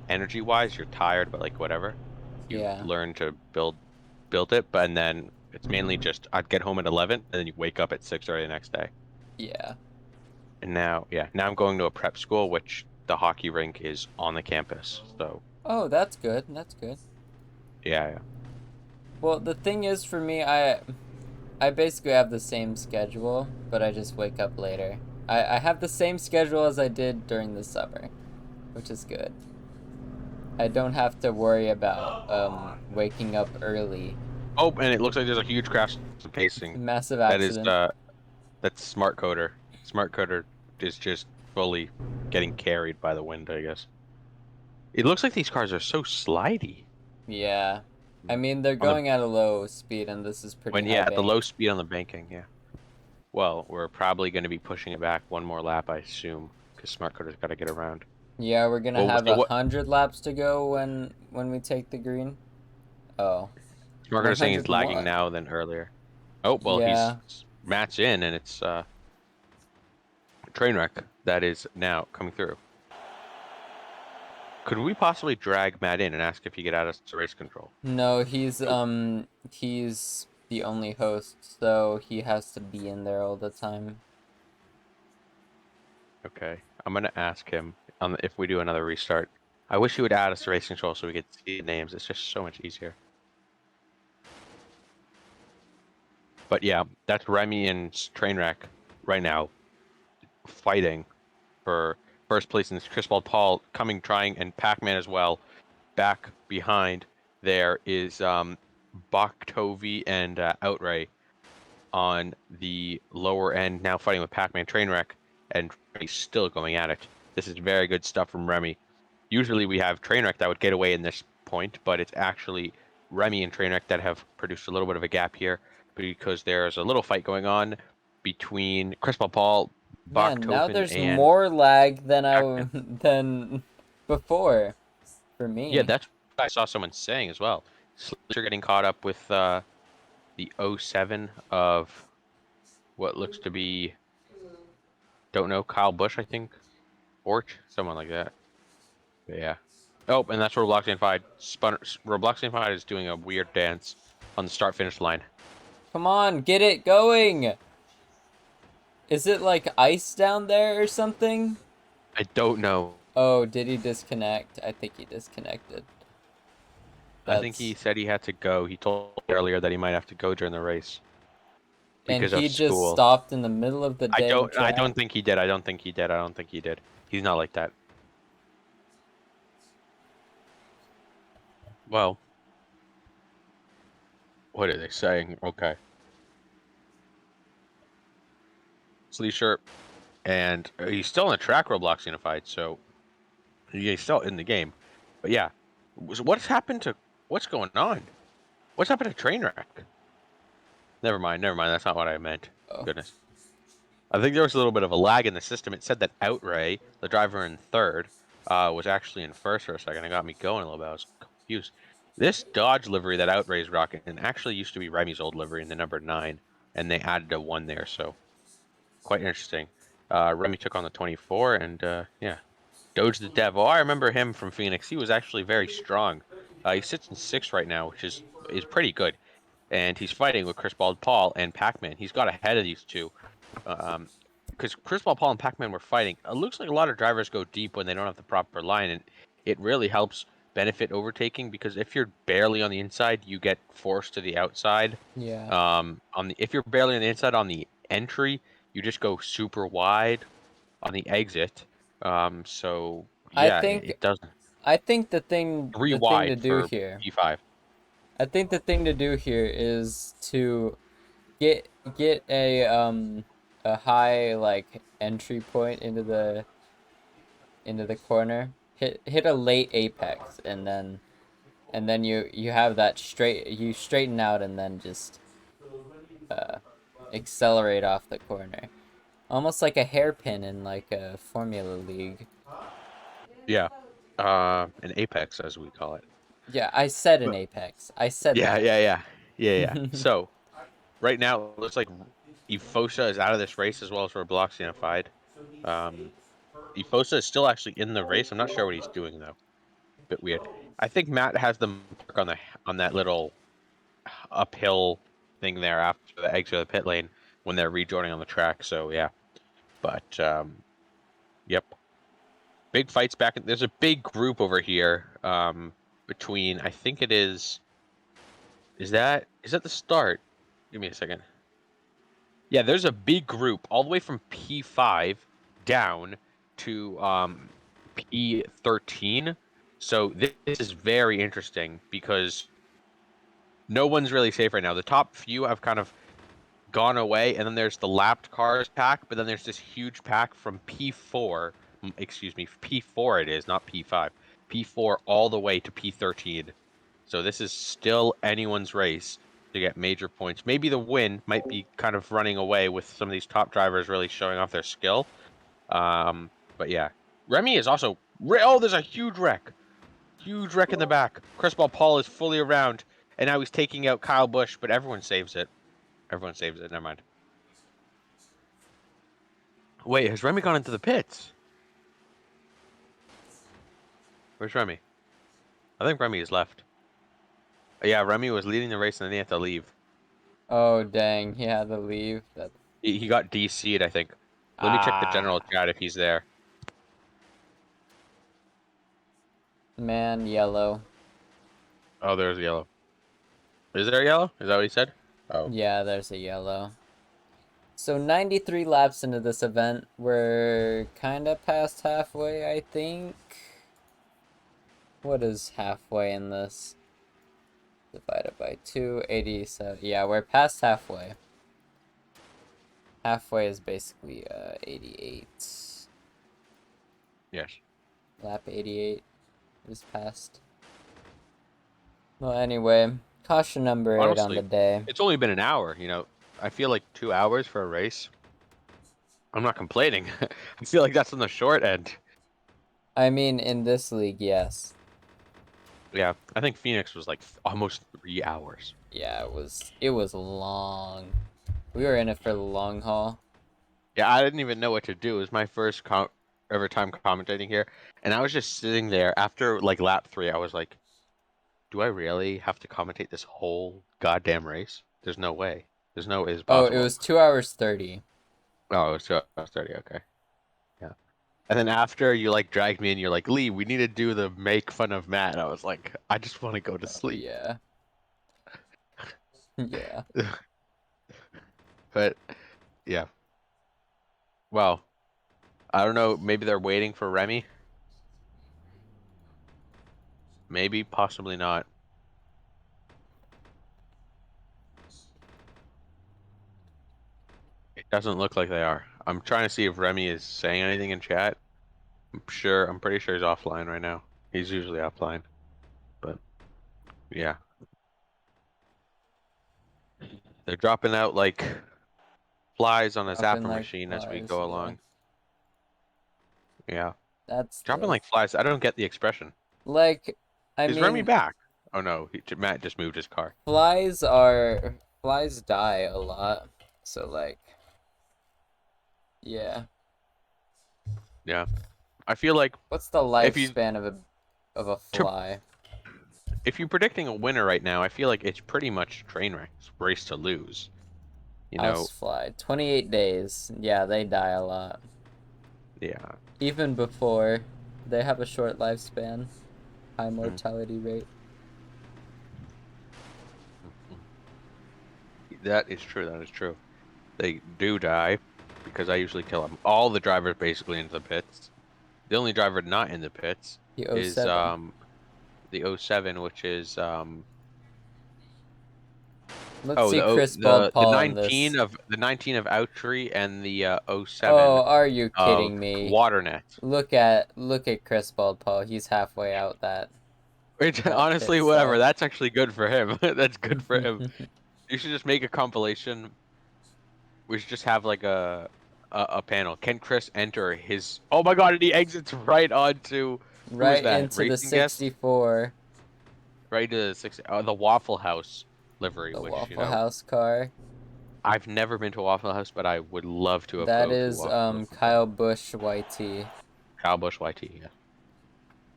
energy wise. You're tired, but like whatever, you Yeah. learn to build it. But and then it's mainly just I'd get home at 11, and then you wake up at 6:30 the next day. Yeah. And now I'm going to a prep school, which the hockey rink is on the campus. So Oh, that's good. That's good. yeah. Well, the thing is for me, I basically have the same schedule, but I just wake up later. I have the same schedule as I did during the summer, which is good. I don't have to worry about waking up early. Oh, and it looks like there's a huge crash pacing. Massive That is accident. that's Smart Coder. Smart Coder is just fully getting carried by the wind, I guess. It looks like these cars are so slidey. Yeah. I mean, they're On the going at a low speed, and this is pretty high at the low banked. speed on the banking, yeah. Well, we're probably going to be pushing it back one more lap, I assume, because Smart Coder's got to get around. Yeah, we're gonna Well, have so what? 100 laps to go when we take the green. Oh, Smart Coder's saying 100 he's lagging what? now than earlier. Oh, well, Yeah. Matt's in, and it's a train wreck that is now coming through. Could we possibly drag Matt in and ask if he could add us to race control? No, Nope. he's the only host, so he has to be in there all the time. Okay, I'm gonna ask him if we do another restart. I wish he would add us to race control so we could see the names. It's just so much easier. But yeah, that's Remy and Trainwreck right now fighting for first place, and it's Chris Paul coming, trying, and Pac-Man as well. Back behind there is Baktovi and Outray on the lower end, now fighting with Pac-Man Trainwreck, and he's still going at it. This is very good stuff from Remy. Usually we have Trainwreck that would get away in this point, but it's actually Remy and Trainwreck that have produced a little bit of a gap here because there's a little fight going on between Crispal Paul, Man, now Bachtofen, there's and more lag than Pac-Man. than before for Yeah, me. that's what I saw someone saying as well. Slicher getting caught up with the '07 of what looks to be, don't know, Kyle Busch, I think, Orch, someone like that. But yeah. Oh, and that's where Roblox Unified spun. Roblox Unified is doing a weird dance on the start-finish line. Come on, get it going. Is it like ice down there or something? I don't know. Oh, did he disconnect? I think he disconnected. I think he That's said he had to go. He told me earlier that he might have to go during the race and because of he just school. stopped in the middle of the dang I track. don't think he did. I don't think he did. I don't think he did. He's not like that. Well, what are they saying? Okay. Sleeve shirt, and he's still in the track Roblox Unified, so he's still in the game. But yeah, what's happened to what's going on? What's happened to Trainwreck? Never mind. Never mind. That's not what I meant. Oh, Goodness. I think there was a little bit of a lag in the system. It said that Outray, the driver in third, was actually in first for a second. It got me going a little bit. I was confused. This Dodge livery that Outray's rocking actually used to be Remy's old livery in the number 9, and they added a 1 there, so quite interesting. Remy took on the 24, and yeah. Doge the Dev. Oh, I remember him from Phoenix. He was actually very strong. He sits in 6th right now, which is pretty good. And he's fighting with Chris Bald Paul and Pac-Man. He's got ahead of these two. Because Chris Paul and Pac-Man were fighting. It looks like a lot of drivers go deep when they don't have the proper line, and it really helps benefit overtaking because if you're barely on the inside, you get forced to the outside. yeah. If you're barely on the inside on the entry, you just go super wide on the exit. So I yeah, think it does I think the thing to wide do for here. P5. I think the thing to do here is to get get a high like entry point into the corner. Hit a late apex and then you have that you straighten out and then just uh accelerate off the corner. Almost like a hairpin in like a Formula League. Yeah. An apex as we call it. Yeah, I said an But apex. I said yeah, that. yeah, yeah, yeah, yeah. So right now it looks like Efosa is out of this race as well as Roblox Unified. Um, Efosa is still actually in the race. I'm not sure what he's doing though. Bit weird. I think Matt has them park on that little uphill thing there after the exit of the pit lane when they're rejoining on the track. So yeah, but yep, big fights back. There's a big group over here between. I think it is. Is that the start? Give me a second. Yeah, there's a big group all the way from P5 down to P13. So this is very interesting because no one's really safe right now. The top few have kind of gone away, and then there's the lapped cars pack, but then there's this huge pack from P4, excuse me, P4 it is, not P5. P4 all the way to P13. So this is still anyone's race to get major points. Maybe the win might be kind of running away with some of these top drivers really showing off their skill. But yeah, Remy is also. Oh, there's a huge wreck. Huge wreck in the back. Cristobal Paul is fully around, and now he's taking out Kyle Busch, but everyone saves it. Everyone saves it. Never mind. Wait, has Remy gone into the pits? Where's Remy? I think Remy is left. Yeah, Remy was leading the race and then he had to leave. Oh dang, he had to leave. That He got DC'd, I think. Let me check the general ah chat if he's there. man yellow. Oh, there's yellow. Is there yellow? Is that what he said? Oh. Yeah, there's a yellow. So 93 laps into this event, we're kind of past halfway, I think. What is halfway in this? Divided by 2, 87. Yeah, we're past halfway. Halfway is basically 88. Yes. Lap 88. just passed. Well, anyway, caution number 8 on the Honestly, day. it's only been an hour. I feel like 2 hours for a race. I'm not complaining. I feel like that's on the short end. I mean, in this league, yes. Yeah, I think Phoenix was like almost 3 hours. Yeah, it was long. We were in it for the long haul. Yeah, I didn't even know what to do. It was my first ever time commentating here, and I was just sitting there after like lap 3. I was like, "Do I really have to commentate this whole goddamn race? There's no way. There's no way it's Oh, it possible." was 2 hours 30. Oh, it was 2 hours 30. Okay, yeah. And then after you like dragged me in, you're like, "Lee, we need to do the make fun of Matt." And I was like, "I just want to go to Oh, sleep." yeah. Yeah. But yeah, well, I don't know. Maybe they're waiting for Remy. Maybe, possibly not. It doesn't look like they are. I'm trying to see if Remy is saying anything in chat. I'm pretty sure he's offline right now. He's usually offline. But yeah. They're dropping out like flies on a Dropping zapper like machine as we flies, go yeah. along. Yeah. That's Dropping the like flies. I don't get the expression. like I Is Remy mean, back? Oh no, Matt just moved his car. flies die a lot. So like yeah. Yeah. I feel like What's the if you lifespan of a to, fly? if you're predicting a winner right now, I feel like it's pretty much train wreck's race to lose. You know, Housefly. 28 days. Yeah, they die a lot. yeah. Even before, they have a short lifespan. High Mm. mortality rate. That is true. That is true. They do die because I usually kill them. All the drivers basically into the pits. The only driver not in the pits The is '07. the '07, which is Let's see Chris Bald the Paul in 19 this. of Outry and the '07 Oh, are you of kidding me? Waternet. Look at Chris Bald Paul. He's halfway out Which that pit honestly, whatever. stop. That's actually good for him. That's good for him. You should just make a compilation. We should just have like a panel. Can Chris enter his? Oh my God! And he exits right onto who is Right that? into the Racing guest? 64. Right to the Waffle House livery, The which Waffle House car. I've never been to a Waffle House, but I would love to have That go to a is Waffle House sometime. Kyle Busch YT. Kyle Busch YT, yeah.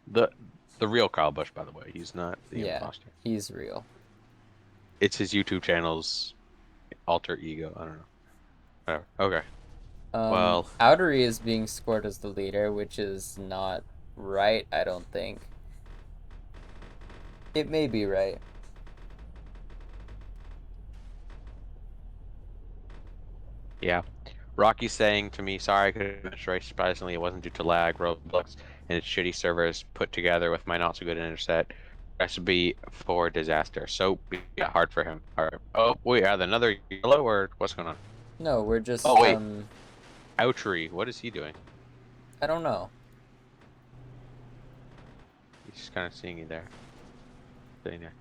The the real Kyle Busch, by the way. He's not the Yeah, imposter. he's real. It's his YouTube channel's alter ego. I don't know. Whatever. Okay. Well, Outery is being scored as the leader, which is not right, I don't think. It may be right. yeah. Rocky's saying to me, sorry I couldn't finish race. Surprisingly, it wasn't due to lag, roadblocks, and its shitty servers put together with my not so good internet. Recipe for disaster. So, yeah, hard for him. All right. Oh, wait, are there another yellow or what's going on? No, we're Oh, just wait. Outry, what is he doing? I don't know. He's just kind of seeing you there. Sitting there.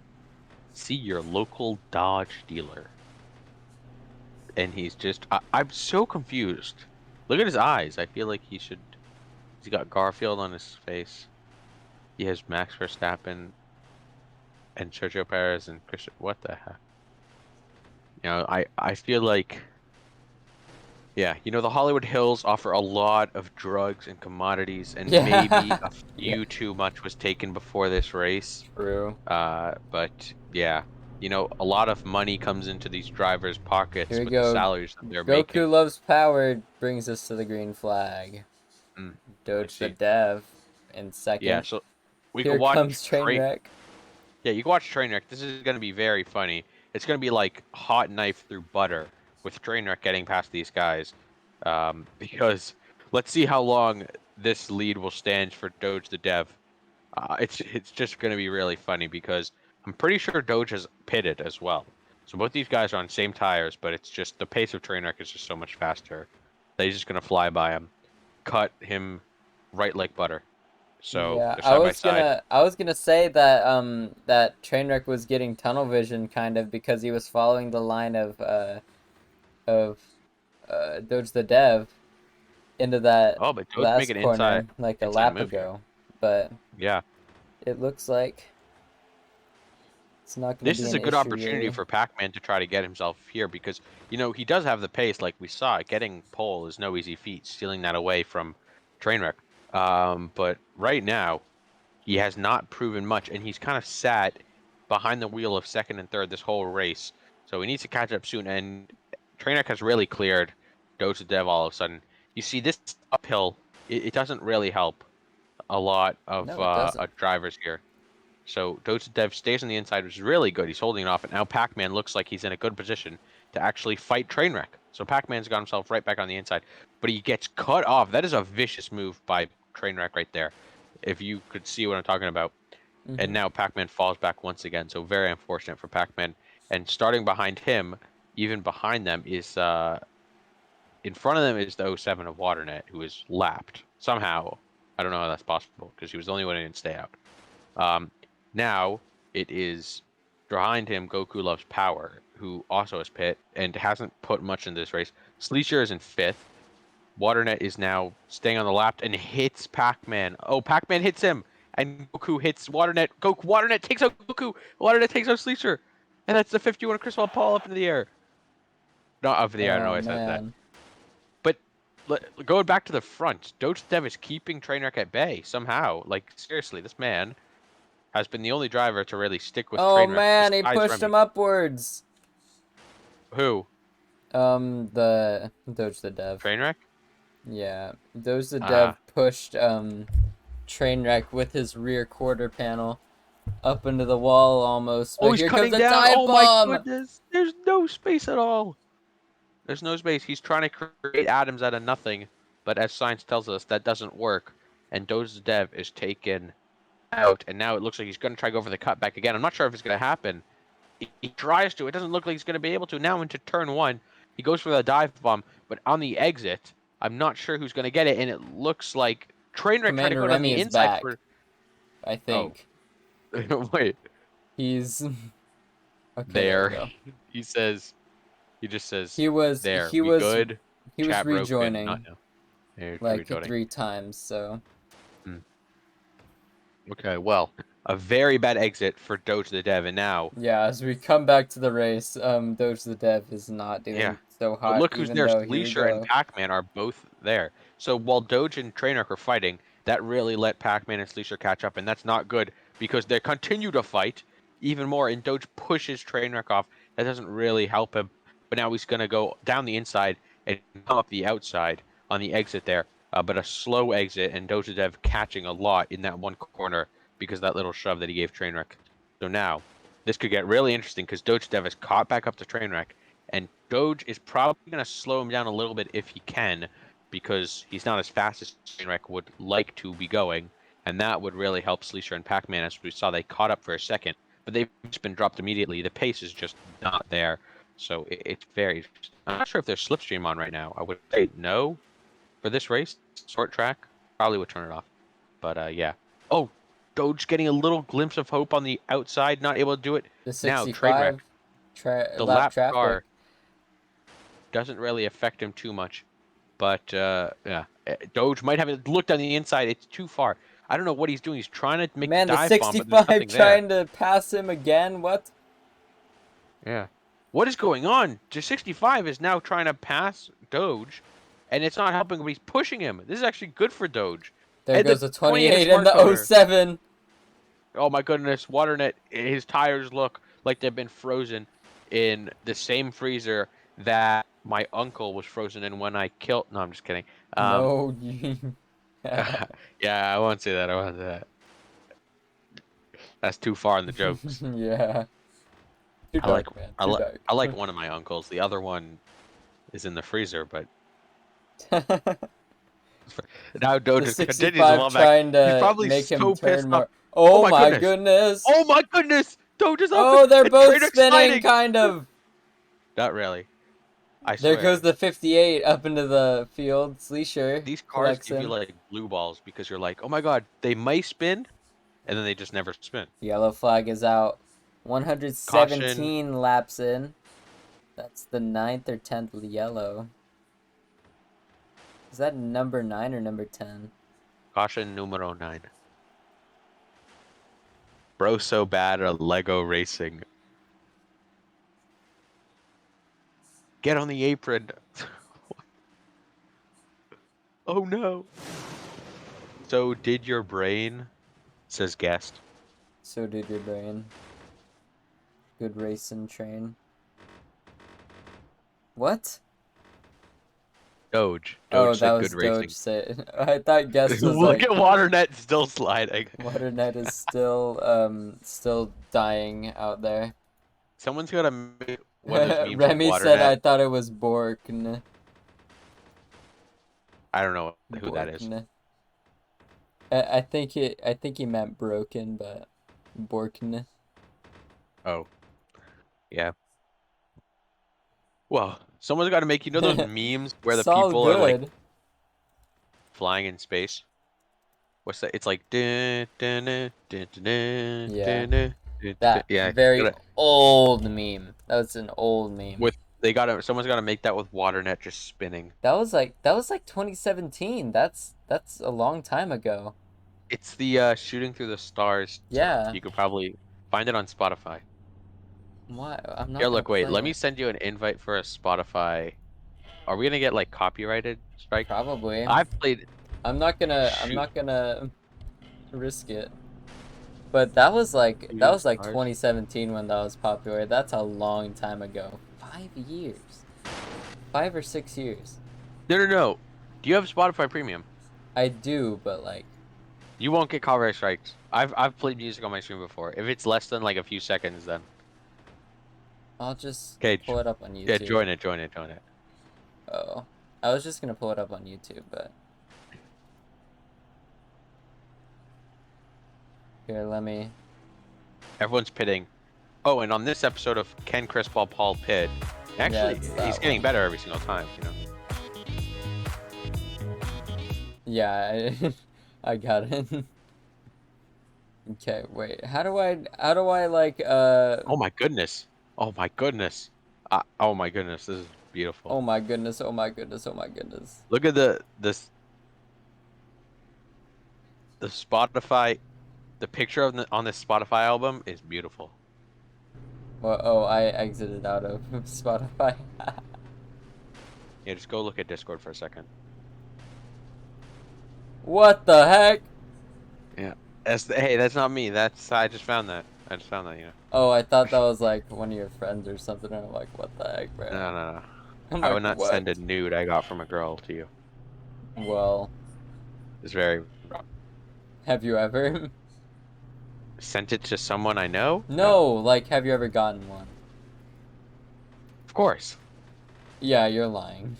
See your local Dodge dealer. And he's just, I'm so confused. Look at his eyes. I feel like he's got Garfield on his face. He has Max Verstappen and Sergio Perez and Christian. What the heck? I feel like, yeah, the Hollywood Hills offer a lot of drugs and commodities, and maybe Yeah. a Yeah. few too much was taken before this race. True. But yeah, a lot of money comes into these drivers' pockets Here we with the go. salaries that they're Goku making. loves power brings us to the green flag. Mm, I Doge the see. Dev in Yeah, second. so we Here can watch comes Trainwreck. Yeah, you can watch Trainwreck. This is going to be very funny. It's going to be like hot knife through butter with Trainwreck getting past these guys. Because let's see how long this lead will stand for Doge the Dev. It's just going to be really funny because I'm pretty sure Doge has pitted as well. So both these guys are on same tires, but it's just the pace of Trainwreck is just so much faster. That he's just going to fly by him, cut him right like butter. So Yeah, they're side by side. I was gonna say that that Trainwreck was getting tunnel vision kind of because he was following the line of Doge the Dev into that Oh, but Doge last making inside corner like a inside lap move here. ago, but Yeah. it looks like it's not gonna This be is an a good issue opportunity really. for Pac-Man to try to get himself here because, he does have the pace like we saw. Getting pole is no easy feat, stealing that away from Trainwreck. But right now, he has not proven much, and he's kind of sat behind the wheel of second and third this whole race. So he needs to catch up soon, and Trainwreck has really cleared Doja Dev all of a sudden. You see, this uphill, it doesn't really help a lot of No, it doesn't. drivers here. So Dota Dev stays on the inside, which is really good. He's holding it off, and now Pac-Man looks like he's in a good position to actually fight Trainwreck. So Pac-Man's got himself right back on the inside, but he gets cut off. That is a vicious move by Trainwreck right there, if you could see what I'm talking about. And Hmm. now Pac-Man falls back once again, so very unfortunate for Pac-Man. And starting behind him, even behind them, is in front of them is the '07 of WaterNet, who is lapped somehow. I don't know how that's possible because he was the only one who didn't stay out. Um, Now it is behind him Goku Loves Power, who also is pit and hasn't put much in this race. Sleesher is in fifth. WaterNet is now staying on the lap and hits Pac-Man. Oh, Pac-Man hits him, and Goku hits WaterNet. WaterNet takes out Goku. WaterNet takes out Sleesher, and that's the 51 Crystal Ball up in the air. Not up in the air. I don't know Oh why I said that. man. But going back to the front, Doge Dev is keeping Trainwreck at bay somehow. Like seriously, this man has been the only driver to really stick with Oh Trainwreck man, he besides pushed Remy. him upwards. Who? The Doge the Dev. Trainwreck? Yeah, Doge the Ah. Dev pushed Trainwreck with his rear quarter panel up into the wall almost. Oh, But he's here comes cutting a down. dive Oh my bomb. goodness. There's no space at all. There's no space. He's trying to create atoms out of nothing, but as science tells us, that doesn't work. And Doge Dev is taken out, and now it looks like he's going to try to go for the cutback again. I'm not sure if it's going to happen. He tries to. It doesn't look like he's going to be able to. Now into turn one, he goes for the dive bomb, but on the exit, I'm not sure who's going to get it, and it looks like Trainwreck tried to Commander go down Remy the is inside back, for. I Oh, think. wait, He's okay, there we there. go. He says. He just says, He was "There, he we was good." he was Chat broken. Not rejoining now. Here, like rejoining. 3 times, so Hmm. Okay, well, a very bad exit for Doge the Dev, and now, yeah, as we come back to the race, Doge the Dev is not yeah. doing so But hot, look who's even there. though here we Sleesher and go. Pac-Man are both there. So while Doge and Trainwreck are fighting, that really let Pac-Man and Sleesher catch up, and that's not good because they continue to fight even more, and Doge pushes Trainwreck off. That doesn't really help him. But now he's gonna go down the inside and come up the outside on the exit there. But a slow exit, and Doge Dev catching a lot in that one corner because of that little shove that he gave Trainwreck. So now this could get really interesting because Doge Dev is caught back up to Trainwreck. And Doge is probably going to slow him down a little bit if he can, because he's not as fast as Trainwreck would like to be going, and that would really help Sleesher and Pac-Man. As we saw, they caught up for a second, but they've just been dropped immediately. The pace is just not there, so it's very. I'm not sure if there's slipstream on right now. I would say no for this race. Short track probably would turn it off, but yeah. Oh, Doge getting a little glimpse of hope on the outside, not able to do it. The Now Trainwreck, 65 the lap lap traffic. car doesn't really affect him too much. But yeah, Doge might have it looked on the inside. It's too far. I don't know what he's doing. He's trying to make the Man, the dive bomb, but there's 65 nothing there. trying to pass him again. What? Yeah. What is going on? Just 65 is now trying to pass Doge, and it's not helping him. He's pushing him. This is actually good for Doge. There And goes the the 28 is 28 and smart the coder. '07. Oh my goodness, WaterNet, his tires look like they've been frozen in the same freezer that my uncle was frozen in when I killed. No, I'm just kidding. Um, No, you. yeah, I won't say that. I won't say that. That's too far in the jokes. Yeah. Too I like dark, man. I Too like dark. I like one of my uncles. The other one is in the freezer, but now The Doja continues to 65 love back. trying He's to probably make him so turn pissed off. more. Oh Oh my my goodness! goodness. Oh my goodness! Doja's up Oh, they're and both Trader's spinning, sliding. kind of. Not really. I There swear. goes the 58 up into the field. Sleesher These cars collects give you him. like blue balls because you're like, oh my god, they might spin, and then they just never spin. Yellow flag is out. Caution, 117 laps in. That's the 9th or 10th yellow. Is that number 9 or number 10? caution numero 9. Bro, so bad at Lego racing. Get on the apron. Oh no. So did your brain? Says guest. So did your brain. Good racing train. What? Doge. Oh, Doge that said was good Doge racing. say. I thought Guest was Look like, at Waternet still sliding. Waternet is still dying out there. Someone's gotta make one of those memes of Remy said I Waternet. thought it was Borkn. I don't know who that is. Borkn. I think he meant broken, but Borkn. Oh, yeah. Well, someone's got to make, you know, those memes where the It's all people are like good. flying in space. What's that? It's like dun, dun, dun, dun, dun, dun, Yeah. dun, dun, dun, dun. That Yeah, very gotta, old meme. That was an old meme. with they gotta someone's gotta make that with Waternet just spinning. That was like 2017. That's a long time ago. It's the shooting through the stars song. Yeah. You could probably find it on Spotify. Why? I'm Here, not gonna look, wait. play Let me it. send you an invite for a Spotify. Are we gonna get like copyrighted strike? Probably. I've played. I'm not Shoot. gonna risk it. But that was like Shooting stars. 2017 when that was popular. That's a long time ago. 5 years. 5 or 6 years. No. Do you have Spotify Premium? I do, but like You won't get copyright strikes. I've played music on my stream before. If it's less than like a few seconds, then I'll just okay. pull it up on Yeah, YouTube. join it. Oh. I was just gonna pull it up on YouTube, but here, let me. Everyone's pitting. Oh, and on this episode of Ken Chris Paul Pitt, actually, it's that he's getting one. better every single time. You know. Yeah, I got it. Okay, wait. How do I like Oh my goodness. Oh my goodness. Oh my goodness. This is beautiful. oh my goodness, oh my goodness, oh my goodness. Look at the Spotify. The picture of on this Spotify album is beautiful. Well, oh, I exited out of Spotify. Yeah, just go look at Discord for a second. What the heck? Yeah. Hey, that's not me. I just found that. You know. Oh, I thought that was like one of your friends or something. I'm like, what the heck, bro? No. I'm I like, would not what? send a nude I got from a girl to you. Well, It's very have you ever? sent it to someone I know? No, like, have you ever gotten one? Of course. Yeah, you're lying.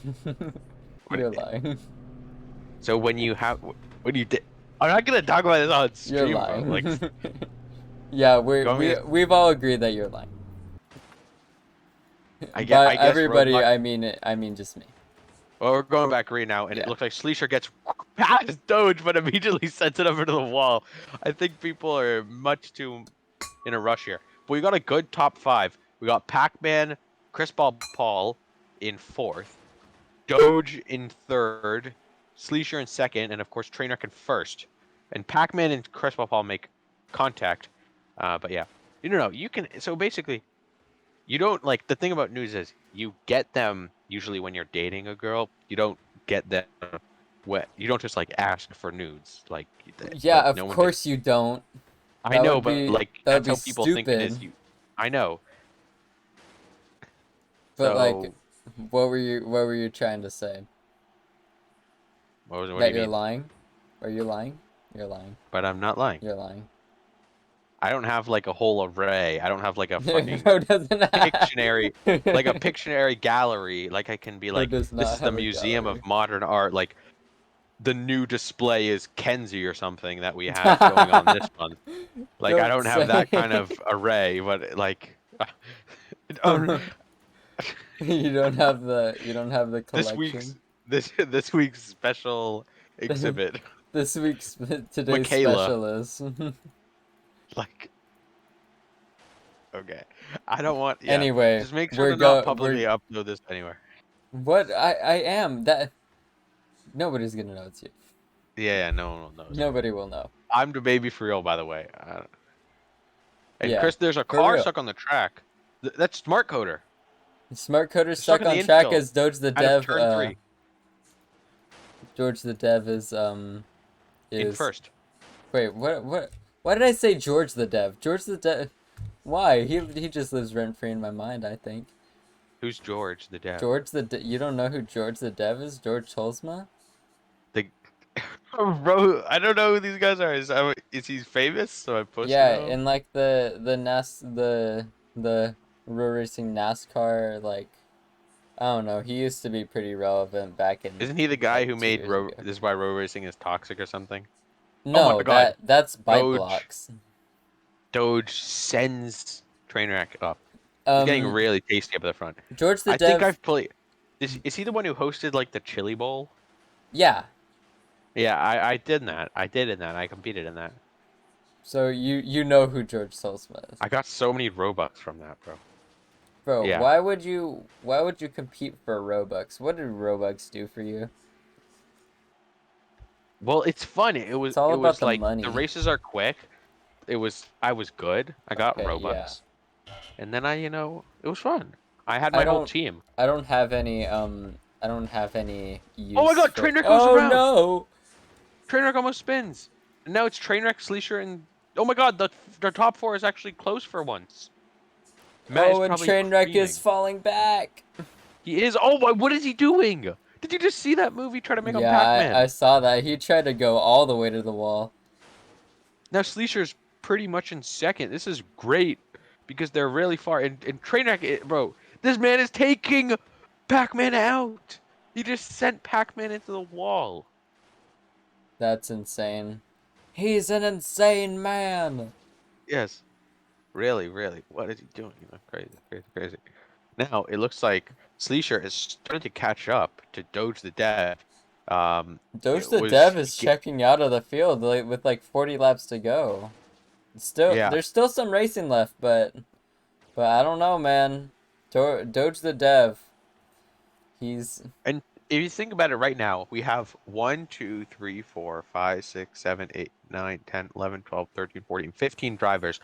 What- You're lying. So when you did, I'm not gonna talk about this on You're stream, bro. lying. Like, Yeah, Go ahead. we've all agreed that you're lying. I By guess everybody, Roblox- I mean just me. well, we're going back right now, and Yeah. it looks like Sleesher gets past Doge, but immediately sends it over to the wall. I think people are much too in a rush here. But we got a good top 5. We got Pac-Man, Chris Paul in 4th, Doge in 3rd, Sleesher in 2nd, and of course Trainwreck in 1st. And Pac-Man and Chris Paul make contact. But yeah, no. You can. So basically, you don't like the thing about news is you get them usually when you're dating a girl. You don't get them what you don't just like ask for nudes like Yeah, like of no one course you don't. I That know, would but be like that would that's be how people think it is. stupid. I know. But So like, what were you trying to say? what do That you you're mean? lying? Are you lying? You're lying. But I'm not lying. You're lying. I don't have like a whole array. I don't have like a fucking Bro doesn't have... Pictionary, like a Pictionary gallery. Like I can be Bro like, does this not is the have a Museum gallery. of Modern Art. Like the new display is Kenzie or something that we have going on this month. Like I don't have that kind of array, but like, You don't have the This week's collection. this week's special exhibit. This week's today's Michaela. special is. Like, okay. I don't want. Yeah. Anyway, Just make sure to not publicly we're upload this anywhere. what I am that nobody's gonna know it's you. Yeah. No one knows. Nobody will know. I'm the baby for real, by the way. And Yeah, Chris, there's a for car real. stuck on the track. That's Smart Coder. Smart Coder It's stuck stuck in the on track infield as Doge the out of Dev. turn 3 George the Dev is in first. wait, what why did I say George the Dev? George the Dev, why? He just lives rent free in my mind, I think. Who's George the Dev? You don't know who George the Dev is? George Holzma? The bro, I don't know who these guys are. Is he famous? So I'm supposed to Yeah, know. in like the road racing NASCAR, like I don't know, he used to be pretty relevant back in Isn't he the guy like who 2 made years ago. this is why road racing is toxic or something? Oh my No, God, that's Byte Doge Blocks. Doge sends Trainwreck up. He's getting Um, really tasty up at the front. George the I think Dev, I've played. Is he the one who hosted like the Chili Bowl? yeah. Yeah, I did that. I did in that. I competed in that. So you know who George Holzma is. I got so many Robux from that, bro. Bro, Yeah. why would you compete for Robux? What did Robux do for you? Well, it's fun. It's all It about was the like the money. races are quick. I was good. I got Okay, yeah. Robux. And then it was fun. I had I my whole don't team. I don't have any Oh my use God, for. Trainwreck goes Oh around. no. Trainwreck almost spins. And now it's Trainwreck, Sleesher, and oh my God, the top 4 is actually close for once. Matt is Oh, and probably Trainwreck is creaming. falling back. He is. Oh, what is he doing? Did you just see that movie try to make him Yeah, I Pac-Man? saw that. He tried to go all the way to the wall. Now Sleesher's pretty much in second. This is great because they're really far. And Trainwreck, bro, this man is taking Pac-Man out. He just sent Pac-Man into the wall. That's insane. He's an insane man. Yes. Really, really. What is he doing? Crazy, crazy, crazy. Now it looks like Sleesher is starting to catch up to Doge the Dev. Doge It the was Dev is checking out of the field with like 40 laps to go. yeah. There's still some racing left, but I don't know, man. Doge the Dev, he's And if you think about it right now, we have 1, 2, 3, 4, 5, 6, 7, 8, 9, 10, 11, 12, 13, 14, 15 drivers.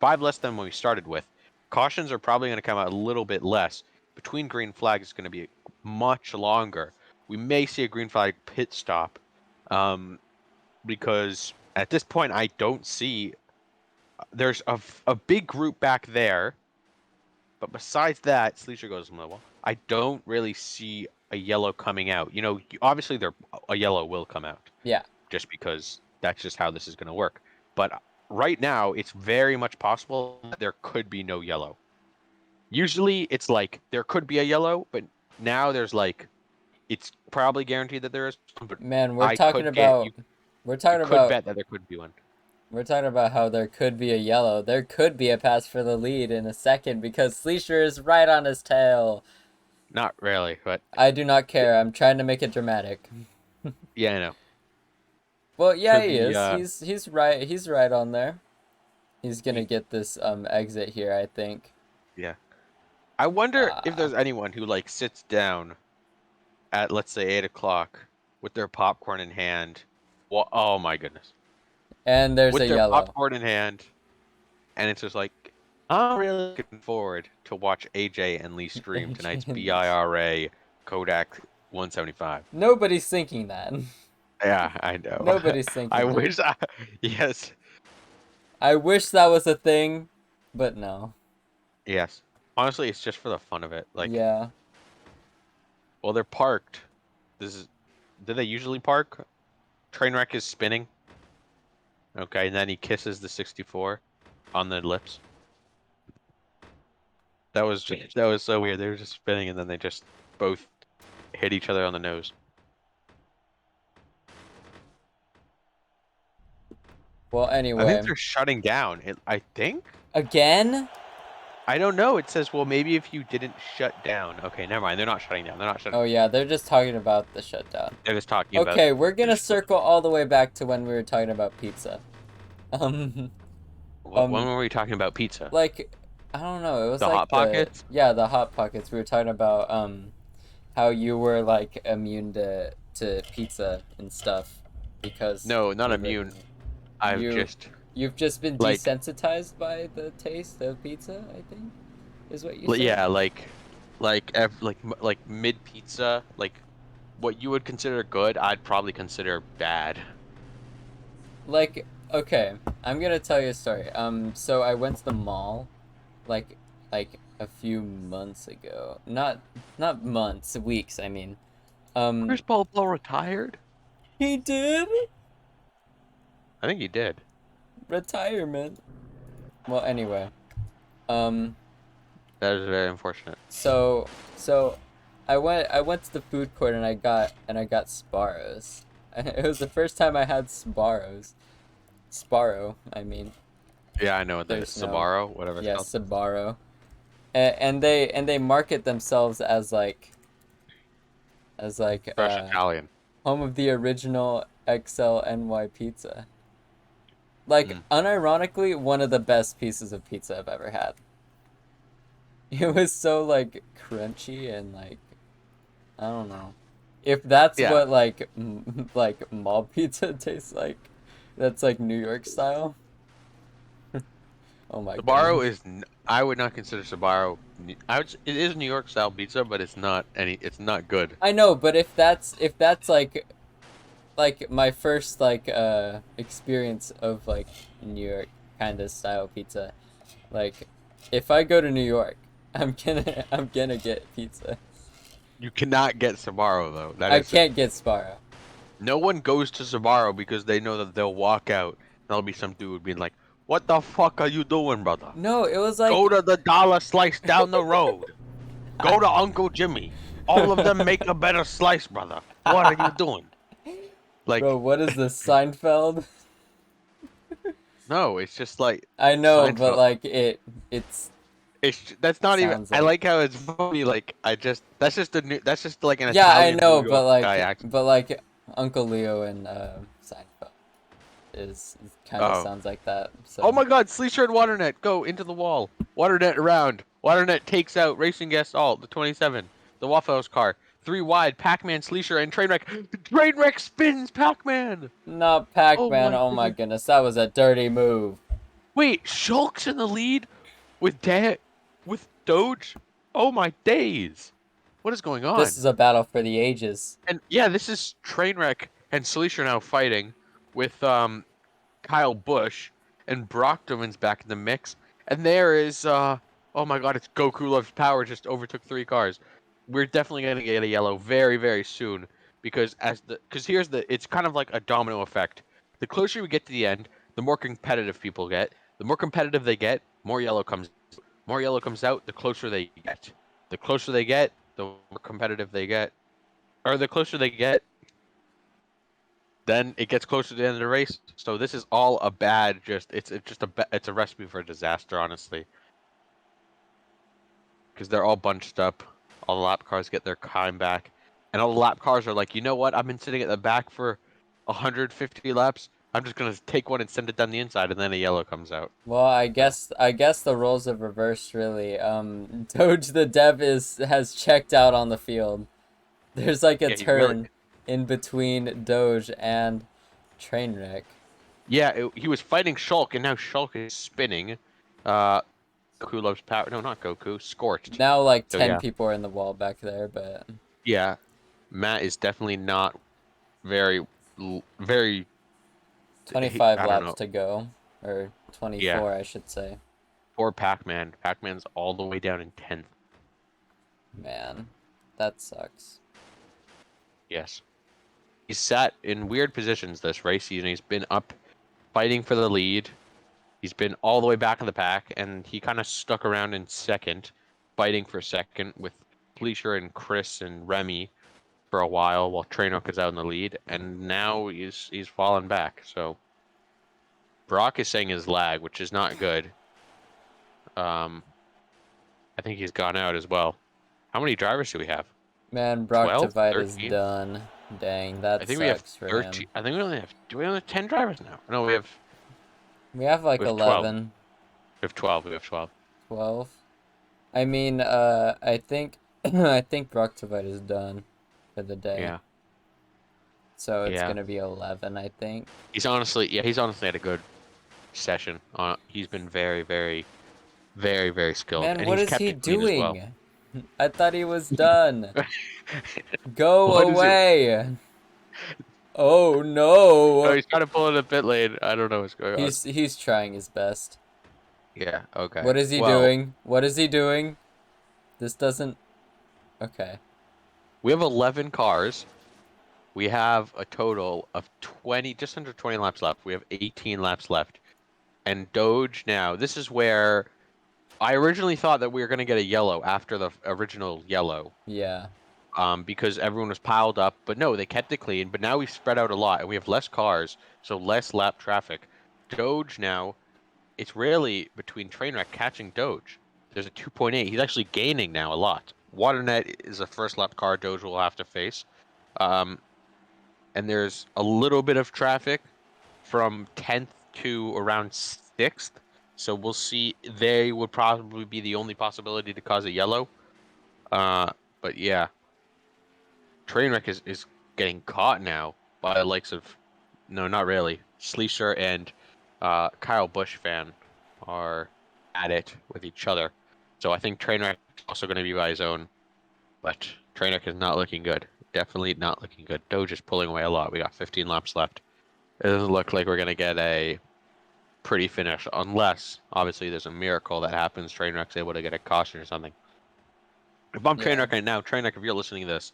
5 less than when we started with. Cautions are probably going to come out a little bit less. Between green flags is going to be much longer. We may see a green flag pit stop, because at this point I don't see. There's a big group back there, but besides that, Sleacher goes well. I don't really see a yellow coming out. Obviously a yellow will come out. yeah. Just because that's just how this is going to work. But right now, it's very much possible that there could be no yellow. Usually, it's like there could be a yellow, but now there's like it's probably guaranteed that there is one. But Man, I could get you. we're You talking could about bet that there could be one. we're talking about how there could be a yellow. There could be a pass for the lead in a second because Sleesher is right on his tail. Not really, but I do not care. I'm trying to make it dramatic. yeah, I know. Well, yeah, For he the is. He's right. He's right on there. He's gonna he- get this exit here, I think. yeah. I wonder if Ah. there's anyone who like sits down at let's say 8 o'clock with their popcorn in hand. Well, oh my goodness. And there's a With their yellow. popcorn in hand, and it's just like, I'm really looking forward to watch AJ and Lee stream tonight's B.IRA Kodak 175. Nobody's thinking that. Yeah, I know. Nobody's I thinking that. wish yes, I wish that was a thing, but no. yes. Honestly, it's just for the fun of it. Like, Yeah. well, they're parked. Do they usually park? Trainwreck is spinning. Okay, and then he kisses the 64 on the lips. That was so weird. They were just spinning, and then they just both hit each other on the nose. Well, I anyway. think they're shutting down. I think. Again? I don't know. It says, well, maybe if you didn't shut down. Okay, never mind. They're not shutting down. They're not shutting. Oh yeah, they're just talking about the shutdown. They're just talking about. Okay, we're gonna circle all the way back to when we were talking about pizza. Um, When were we talking about pizza? like, I don't know. It was The like Hot Pockets? yeah, the hot pockets. We were talking about how you were like immune to pizza and stuff because No, not you live immune. in- I've you just you've just been like desensitized by the taste of pizza. I think is what you said. yeah, like mid pizza, like what you would consider good, I'd probably consider bad. Like, okay, I'm gonna tell you a story. So I went to the mall, like, a few months ago. Not months, weeks. I mean, Chris Paul retired? he did I think he did. retirement. Well, anyway, um, That is very unfortunate. so I went to the food court and I got Sparrows. It was the first time I had Sparrows. Sparrow, I mean. Yeah, I know what that is. There's no Sabaro, whatever it's Yeah, called. Sbarro. And they market themselves as like Fresh Italian. home of the original XLNY pizza. Like Mm. unironically one of the best pieces of pizza I've ever had. It was so like crunchy and like I don't know. If that's Yeah. what like like mall pizza tastes like, that's like New York style. Oh my Sabaro goodness. is. I would not consider Sabaro. It is New York style pizza, but it's not any. It's not good. I know, but if that's like my first like experience of like New York kind of style pizza. Like if I go to New York, I'm gonna get pizza. You cannot get Sabaro though. That I is. can't get Sparrow. No one goes to Sabaro because they know that they'll walk out. There'll be some dude being like, "What the fuck are you doing, brother? No, it was like Go to the dollar slice down the road. Go to Uncle Jimmy. All of them make a better slice, brother. What are you doing?" Like, bro, what is this Seinfeld? no, it's just like I know, but Seinfeld. like it's That's not even. sounds I like like how it's funny. Like that's just a new. That's just like an yeah, I Italian know, New York guy accent. but like Uncle Leo and Seinfeld is kind of Oh. sounds like that. So Oh my God! Sleesher and Waternet go into the wall. Waternet around. Waternet takes out Racing Guest Alt, the 27, the Waffle House car. 3 wide. Pac-Man, Sleesher, and Trainwreck. Trainwreck spins Pac-Man. not Oh Pac-Man. my Oh my goodness. goodness, that was a dirty move. Wait, Shulk's in the lead with with Doge. Oh my days! What is going This on? is a battle for the ages. And yeah, this is Trainwreck and Sleesher now fighting with Kyle Busch, and Brockdoman's back in the mix. And there is oh my God, it's Goku Loves Power just overtook 3 cars. We're definitely gonna get a yellow very, very soon because here's it's kind of like a domino effect. The closer we get to the end, the more competitive people get. The more competitive they get, more yellow comes. More yellow comes out, the closer they get. The closer they get, the more competitive they get. Or the closer they get, then it gets closer to the end of the race. So this is all a bad. It's a recipe for a disaster, honestly, because they're all bunched up. All the lap cars get their time back, and all the lap cars are like, you know what? I've been sitting at the back for 150 laps. I'm just gonna take one and send it down the inside, and then a yellow comes out. Well, I guess the roles have reversed really. Doge the Dev has checked out on the field. There's like a Yeah, he really. turn in between Doge and Trainwreck. Yeah, he was fighting Shulk, and now Shulk is spinning. Goku loves power. No, not Goku. Scorched. Now like So 10 yeah, people are in the wall back there, but yeah. Matt is definitely not very, very. 25 I don't laps know. to go, or 24 Yeah, I should say. poor Pac-Man. Pac-Man's all the way down in 10th. Man, that sucks. Yes. He's sat in weird positions this race season. He's been up fighting for the lead. He's been all the way back in the pack, and he kind of stuck around in second, fighting for second with Fleischer and Chris and Remy for a while Trainwreck is out in the lead, and now he's fallen back. So Brock is saying his lag, which is not good. Um, I think he's gone out as well. How many drivers do we have? Man, 12? Brocktovite is 13? done. Dang, I that think we have sucks for 13. him. I think we only have. Do we only have 10 drivers now? No, We have like we have 12. 11, We have 12. We have 12. 12. I mean, I think I think Brocktovite is done for the day. Yeah. So it's Yeah. gonna be 11, I think. He's honestly had a good session. He's been very, very, very, very skilled, Man, and what he's is kept he it clean as well. doing? I thought he was done. Go What is it? away. Oh Oh, no. he's trying to pull in a pit lane. I don't know what's going on. He's trying his best. Yeah. Okay. What is he Well, doing? What is he doing? This doesn't. Okay. we have 11 cars. We have a total of 20, just under 20 laps left. We have 18 laps left. And Doge now, this is where I originally thought that we were going to get a yellow after the original yellow, Yeah. because everyone was piled up. But no, they kept it clean. But now we've spread out a lot, and we have less cars, so less lap traffic. Doge now, it's rarely between Trainwreck catching Doge. There's a 2.8. He's actually gaining now a lot. Waternet is a first lap car Doge will have to face. Um, and there's a little bit of traffic from 10th to around 6th. So we'll see. They would probably be the only possibility to cause a yellow. But yeah, Trainwreck is getting caught now by the likes of, no, not really. Sleesher and Kyle Busch fan are at it with each other. So I think Trainwreck is also going to be by his own. But Trainwreck is not looking good. Definitely not looking good. Doge is pulling away a lot. We got 15 laps left. It doesn't look like we're going to get a pretty finish unless, obviously, there's a miracle that happens. Trainwreck's able to get a caution or something. If I'm Yeah. Trainwreck right now, Trainwreck, if you're listening to this,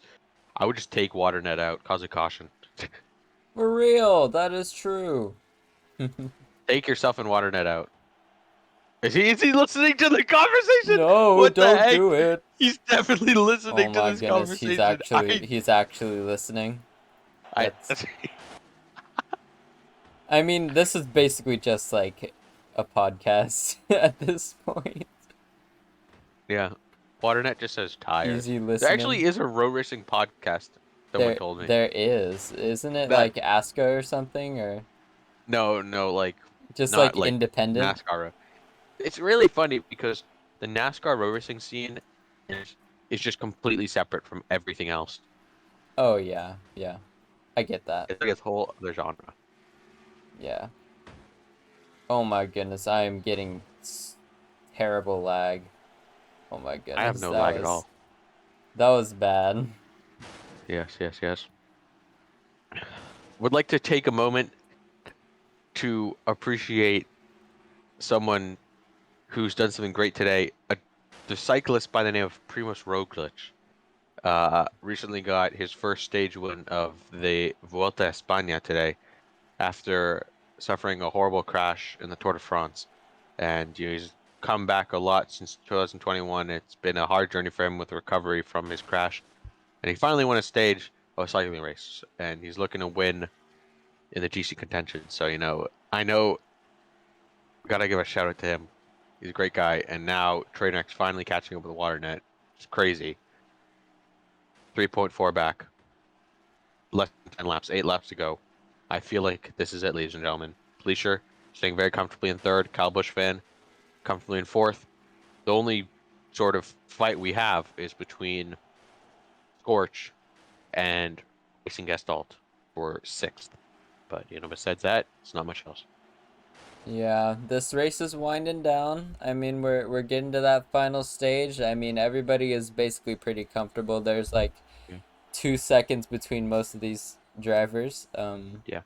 I would just take Waternet out, cause a caution. For real, that is true. Take yourself and Waternet out. Is he listening to the conversation? No, What the don't heck? do it. He's definitely Oh listening to my this goodness, conversation. he's actually listening. I, That's I mean, this is basically just like a podcast at this point. yeah. Waternet just says tired. Easy There actually listening. is a row racing podcast. Someone told me. There is. Isn't it That like Aska or something or no, like just not like like independent? NASCAR. It's really funny because the NASCAR row racing scene is just completely separate from everything else. Oh yeah, yeah. I get that. It's like its whole other genre. Yeah. Oh my goodness, I am getting terrible lag. Oh my I have goodness, no lag at all. that was bad. Yes, yes, yes. Would like to take a moment to appreciate someone who's done something great today. The cyclist by the name of Primoz Roglic recently got his first stage win of the Vuelta a España today after suffering a horrible crash in the Tour de France. And he's come back a lot since 2021. It's been a hard journey for him with recovery from his crash. And he finally won a stage of a cycling race. And he's looking to win in the GC contention. So, I know, gotta give a shout out to him. He's a great guy. And now Trainwreck's finally catching up with the Waternet. It's crazy. 3.4 back. Less than 10 laps. 8 laps to go. I feel like this is it, ladies and gentlemen. Fleischer staying very comfortably in third. Kyle Busch fan comfortably in fourth. The only sort of fight we have is between Scorch and Racing Gestalt for sixth. But besides that, it's not much else. Yeah, this race is winding down. I mean, we're getting to that final stage. I mean, everybody is basically pretty comfortable. There's like Yeah. 2 seconds between most of these drivers. Yeah.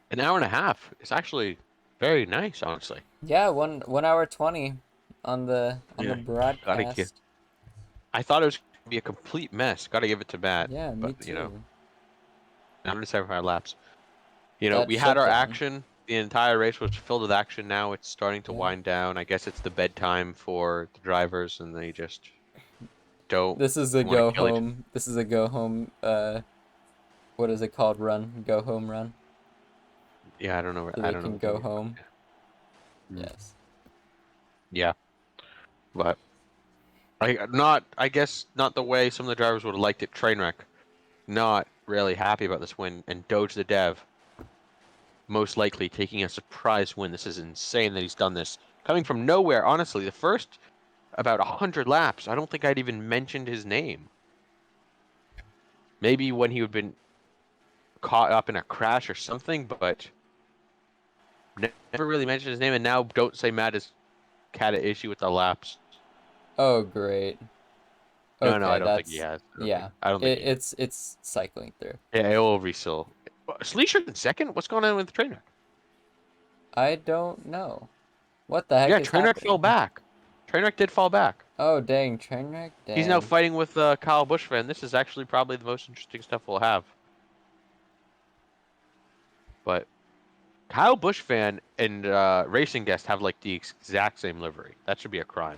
An hour and a half is actually very nice, honestly. Yeah, 1 hour 20 on the Yeah. broadcast. I thought it was gonna be a complete mess. Gotta give it to Matt. Yeah, me But too. 175 laps. That We had our shutdown. action. The entire race was filled with action. Now it's starting to Yeah. wind down. I guess it's the bedtime for the drivers, and they just don't This is a want go to kill each. home. This is a go home. What is it called? Run. Go home run. Yeah, I don't know. So I they don't know. can what go that means. home. Mm. Yes. Yeah, but I guess not the way some of the drivers would have liked it. Trainwreck, not really happy about this win, and Doge the Dev, most likely taking a surprise win. This is insane that he's done this. Coming from nowhere, honestly, the first about 100 laps, I don't think I'd even mentioned his name. Maybe when he would been caught up in a crash or something, but never really mentioned his name. And now Don't Say Matt has had an issue with the laps. Oh, great. No, I Okay, don't think he that's has. yeah. I don't think he has. It's cycling through. Yeah, it will refill. Sleesher in second? What's going on with the Trainwreck? I don't know. What the heck Yeah, is Trainwreck fell happening? back. Trainwreck did fall back. Oh, dang, Trainwreck? He's now Dang. fighting with Kyle Buschman. This is actually probably the most interesting stuff we'll have. But Kyle Buschman and Racing Guest have like the exact same livery. That should be a crime.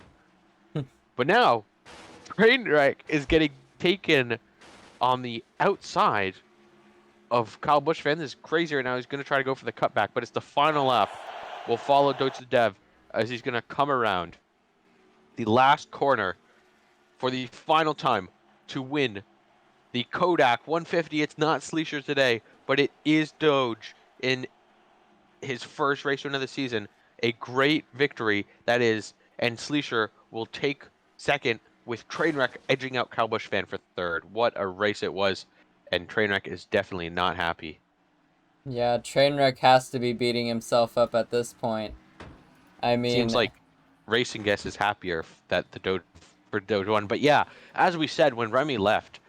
But now, Trainwreck is getting taken on the outside of Kyle Buschman. This is crazy right now. He's going to try to go for the cutback, but it's the final lap. We'll follow Doge the Dev as he's going to come around the last corner for the final time to win the Kodak 150. It's not Sleesher today, but it is Doge in his first race win of the season. A great victory, that is, and Sleesher will take second with Trainwreck edging out Kyle Buschman for third. What a race it was, and Trainwreck is definitely not happy. Yeah, Trainwreck has to be beating himself up at this point. I Seems mean, like Racing Guest is happier that the Doge won. But yeah, as we said, when Remy left,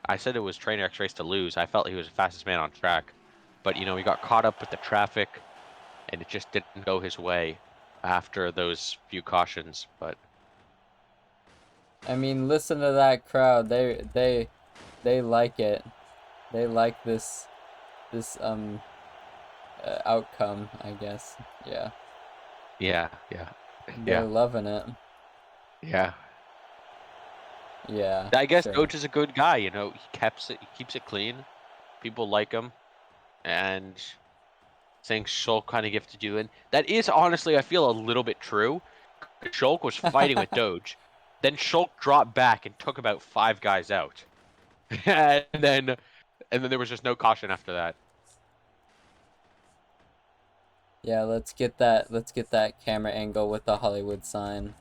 I said it was Trainwreck's race to lose. I felt he was the fastest man on track. But, you know, he got caught up with the traffic, and it just didn't go his way after those few cautions. But I mean, listen to that crowd. They like it. They like this outcome, I guess. Yeah. yeah, They're loving it. yeah. Yeah. I guess Sure. Coach is a good guy. You know, he keeps it clean. People like him, and saying Shulk kind of gifted you in. That is honestly, I feel a little bit true. Shulk was fighting with Doge, then Shulk dropped back and took about 5 guys out, and then there was just no caution after that. Yeah, let's get that camera angle with the Hollywood sign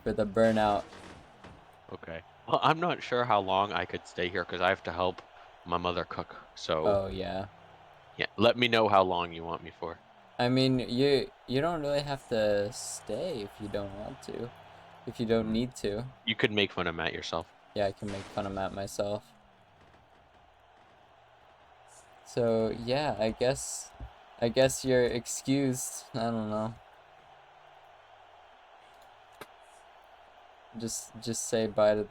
for the burnout. Okay. Well, I'm not sure how long I could stay here because I have to help my mother cook. So Oh yeah. yeah, let me know how long you want me for. I mean, you don't really have to stay if you don't want to. If you don't need to. You could make fun of Matt yourself. Yeah, I can make fun of Matt myself. So, yeah, I guess you're excused. I don't know. Just say bye to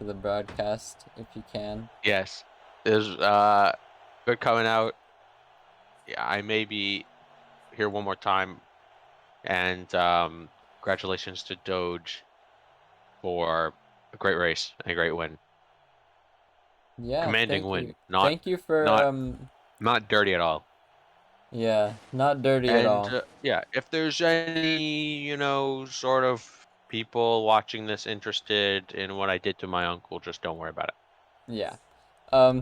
the broadcast if you can. Yes. It was good coming out. Yeah, I may be here one more time. And congratulations to Doge for a great race and a great win. Yeah, Commanding thank win. you. Thank you for Not not dirty at all. yeah, not dirty at And all. yeah, if there's any, you know, sort of people watching this interested in what I did to my uncle, just don't worry about it. Yeah.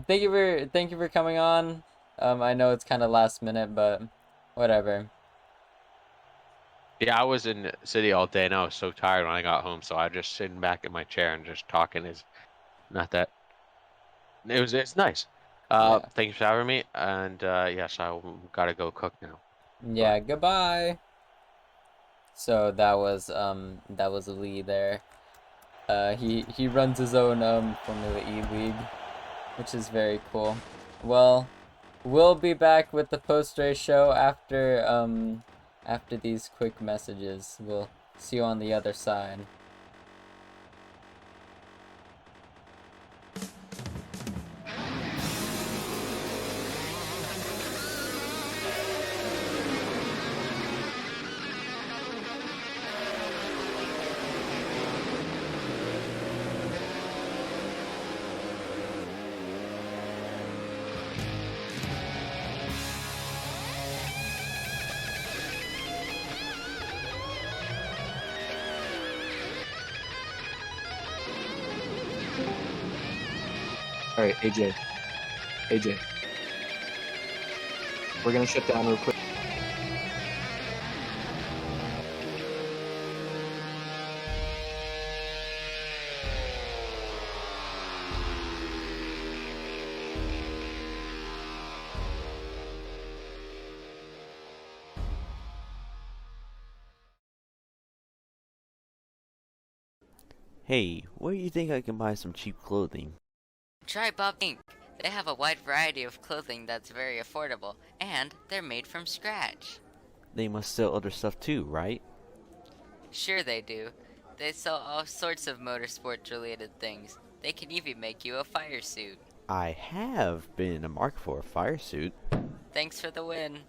Thank you for coming on. I know it's kind of last minute, but whatever. Yeah, I was in the city all day and I was so tired when I got home, so I just sitting back in my chair and just talking is not that. It's nice. Yeah. Thank you for having me, and yes, I gotta go cook now. Yeah, goodbye. So that was Lee there. He runs his own Formula E league, which is very cool. Well, we'll be back with the post-race show after these quick messages. We'll see you on the other side. All right, AJ, we're gonna shut down real quick. Hey, where do you think I can buy some cheap clothing? Try Bob Inc. They have a wide variety of clothing that's very affordable, and they're made from scratch. They must sell other stuff too, right? Sure they do. They sell all sorts of motorsports related things. They can even make you a fire suit. I have been in the market for a fire suit. Thanks for the win.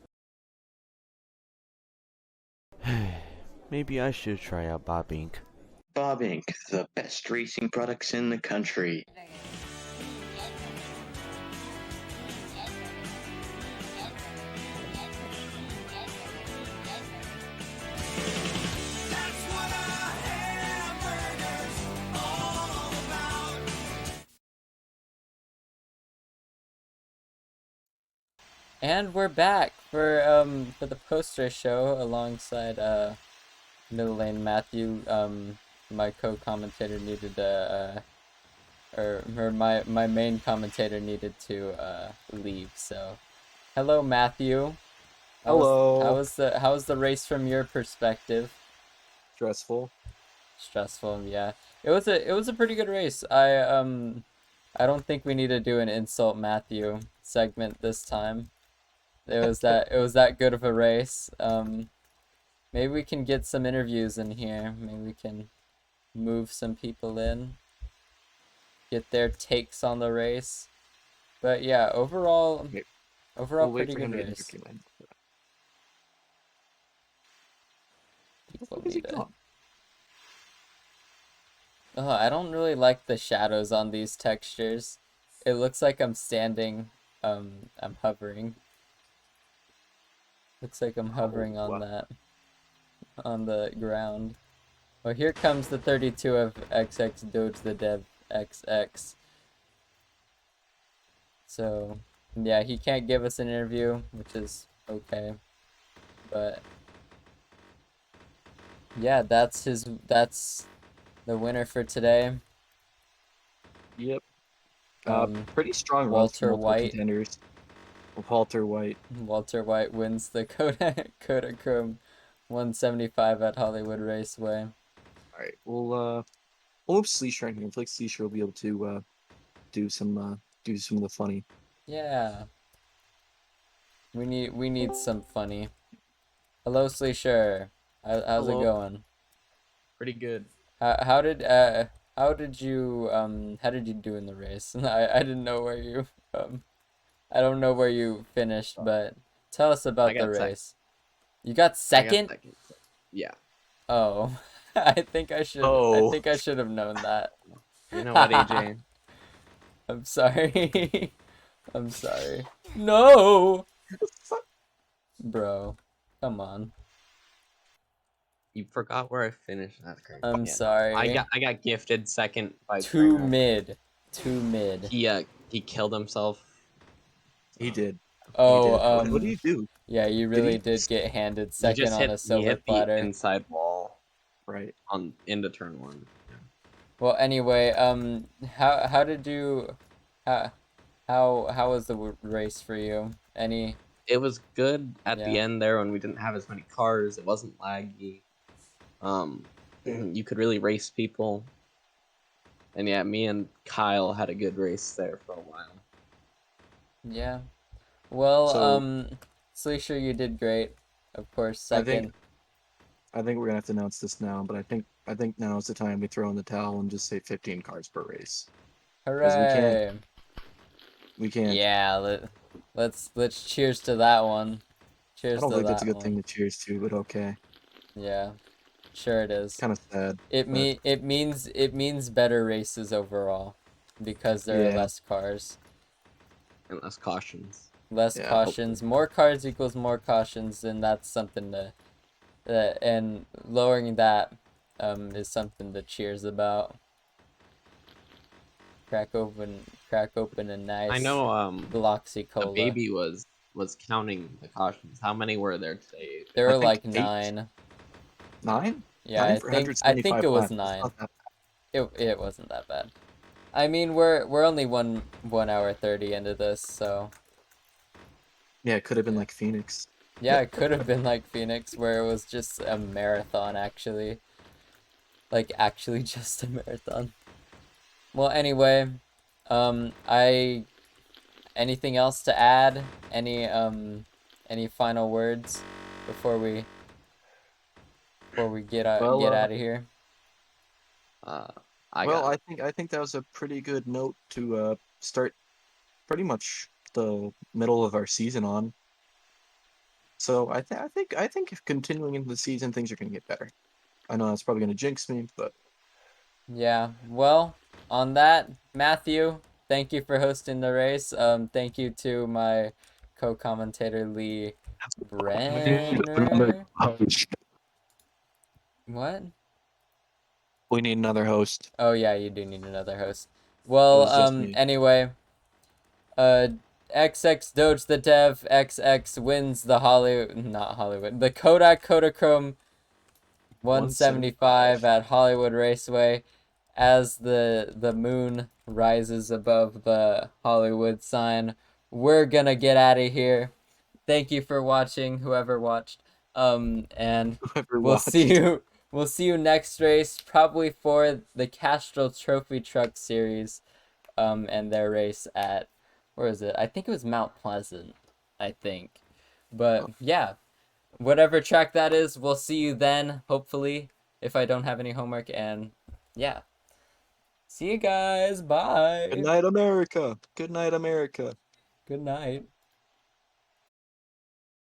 Maybe I should try out Bob Inc. Bob Inc., the best racing products in the country. And we're back for the poster show alongside Middle Lane Matthew. My co-commentator needed my main commentator needed to leave. So, hello Matthew. Hello. How was the race from your perspective? Stressful. Stressful, yeah. It was a pretty good race. I don't think we need to do an insult Matthew segment this time. It was that good of a race. Maybe we can get some interviews in here. Maybe we can move some people in, get their takes on the race. But yeah, overall We'll wait pretty for good him to get race. interview in. People Where's he need to. gone? Oh, I don't really like the shadows on these textures. It looks like I'm standing. I'm hovering. Looks like I'm hovering on that, on the ground. Well, here comes the 32 of XX Doge the Dev XX. So, yeah, he can't give us an interview, which is okay. But yeah, that's the winner for today. Yep. Walter Pretty strong runs from multiple White. contenders. Walter White. Walter White wins the Kodachrome 175 at Hollywood Raceway. All right, we'll move Sleesher in here. I feel like Sleesher will be able to do some of the funny. Yeah. We need some funny. Hello, Sleesher. How's it going? Pretty good. How did you do in the race? I didn't know where you I don't know where you finished, but tell us about the got second. race. You got second? Yeah. Oh. I think I should have known that. You know what, AJ? I'm sorry. I'm sorry. No. Bro, come on. You forgot where I finished. That's crazy. I'm sorry. I got gifted second by Too Trainer. mid. Too mid. He killed himself. He did. Oh, What did he do? Yeah, you really did get handed second on a silver platter. The inside wall. Right. Into turn one. Yeah. Well, anyway, how did you, how was the race for you? It was good at the end there when we didn't have as many cars. It wasn't laggy. You could really race people. And yeah, me and Kyle had a good race there for a while. Yeah. Well, So, Sleesher, you did great. Of course, second. I think we're gonna have to announce this now, but I think now is the time we throw in the towel and just say 15 cars per race. Hooray! We can't. Yeah, let's cheers to that one. Cheers to that one. I don't think that's a good thing to cheers to, but okay. Yeah, sure it is. Kind of sad. It means better races overall, because there are less cars. And less cautions. Less cautions. Hopefully. More cars equals more cautions, and that's something to and lowering that is something to cheers about. crack open a nice I know Gloxy the Cola. baby was counting the cautions. How many were there today? There I were think like 8. 9. 9? Yeah, 9 I for think 175 it was laps. That's 9. not that It wasn't that bad. I mean, we're only 1 hour 30 into this, so Yeah, it could have been Yeah. like Phoenix. yeah, it could have been like Phoenix, where it was just a marathon, actually. Like, actually just a marathon. Well, anyway, anything else to add? Any final words before we get out Well, of here? I well, got I think that was a pretty good note to start pretty much the middle of our season on. So I think if continuing into the season, things are going to get better. I know that's probably going to jinx me, but Yeah. Well, on that, Matthew, thank you for hosting the race. Thank you to my co-commentator Lee Brenner. What? we need another host. Oh yeah, you do need another host. It Well, was just me. anyway, XX Doge the Dev XX wins the the Kodak Kodachrome 175 at Hollywood Raceway as the moon rises above the Hollywood sign. We're gonna get out of here. Thank you for watching, whoever watched. And Whoever we'll watched. see you next race, probably for the Castrol Trophy Truck Series, and their race at, where is it? I think it was Mount Pleasant, I think. But yeah, whatever track that is, we'll see you then, hopefully, if I don't have any homework. And yeah, see you guys. Bye. Good night, America. Good night, America. Good night.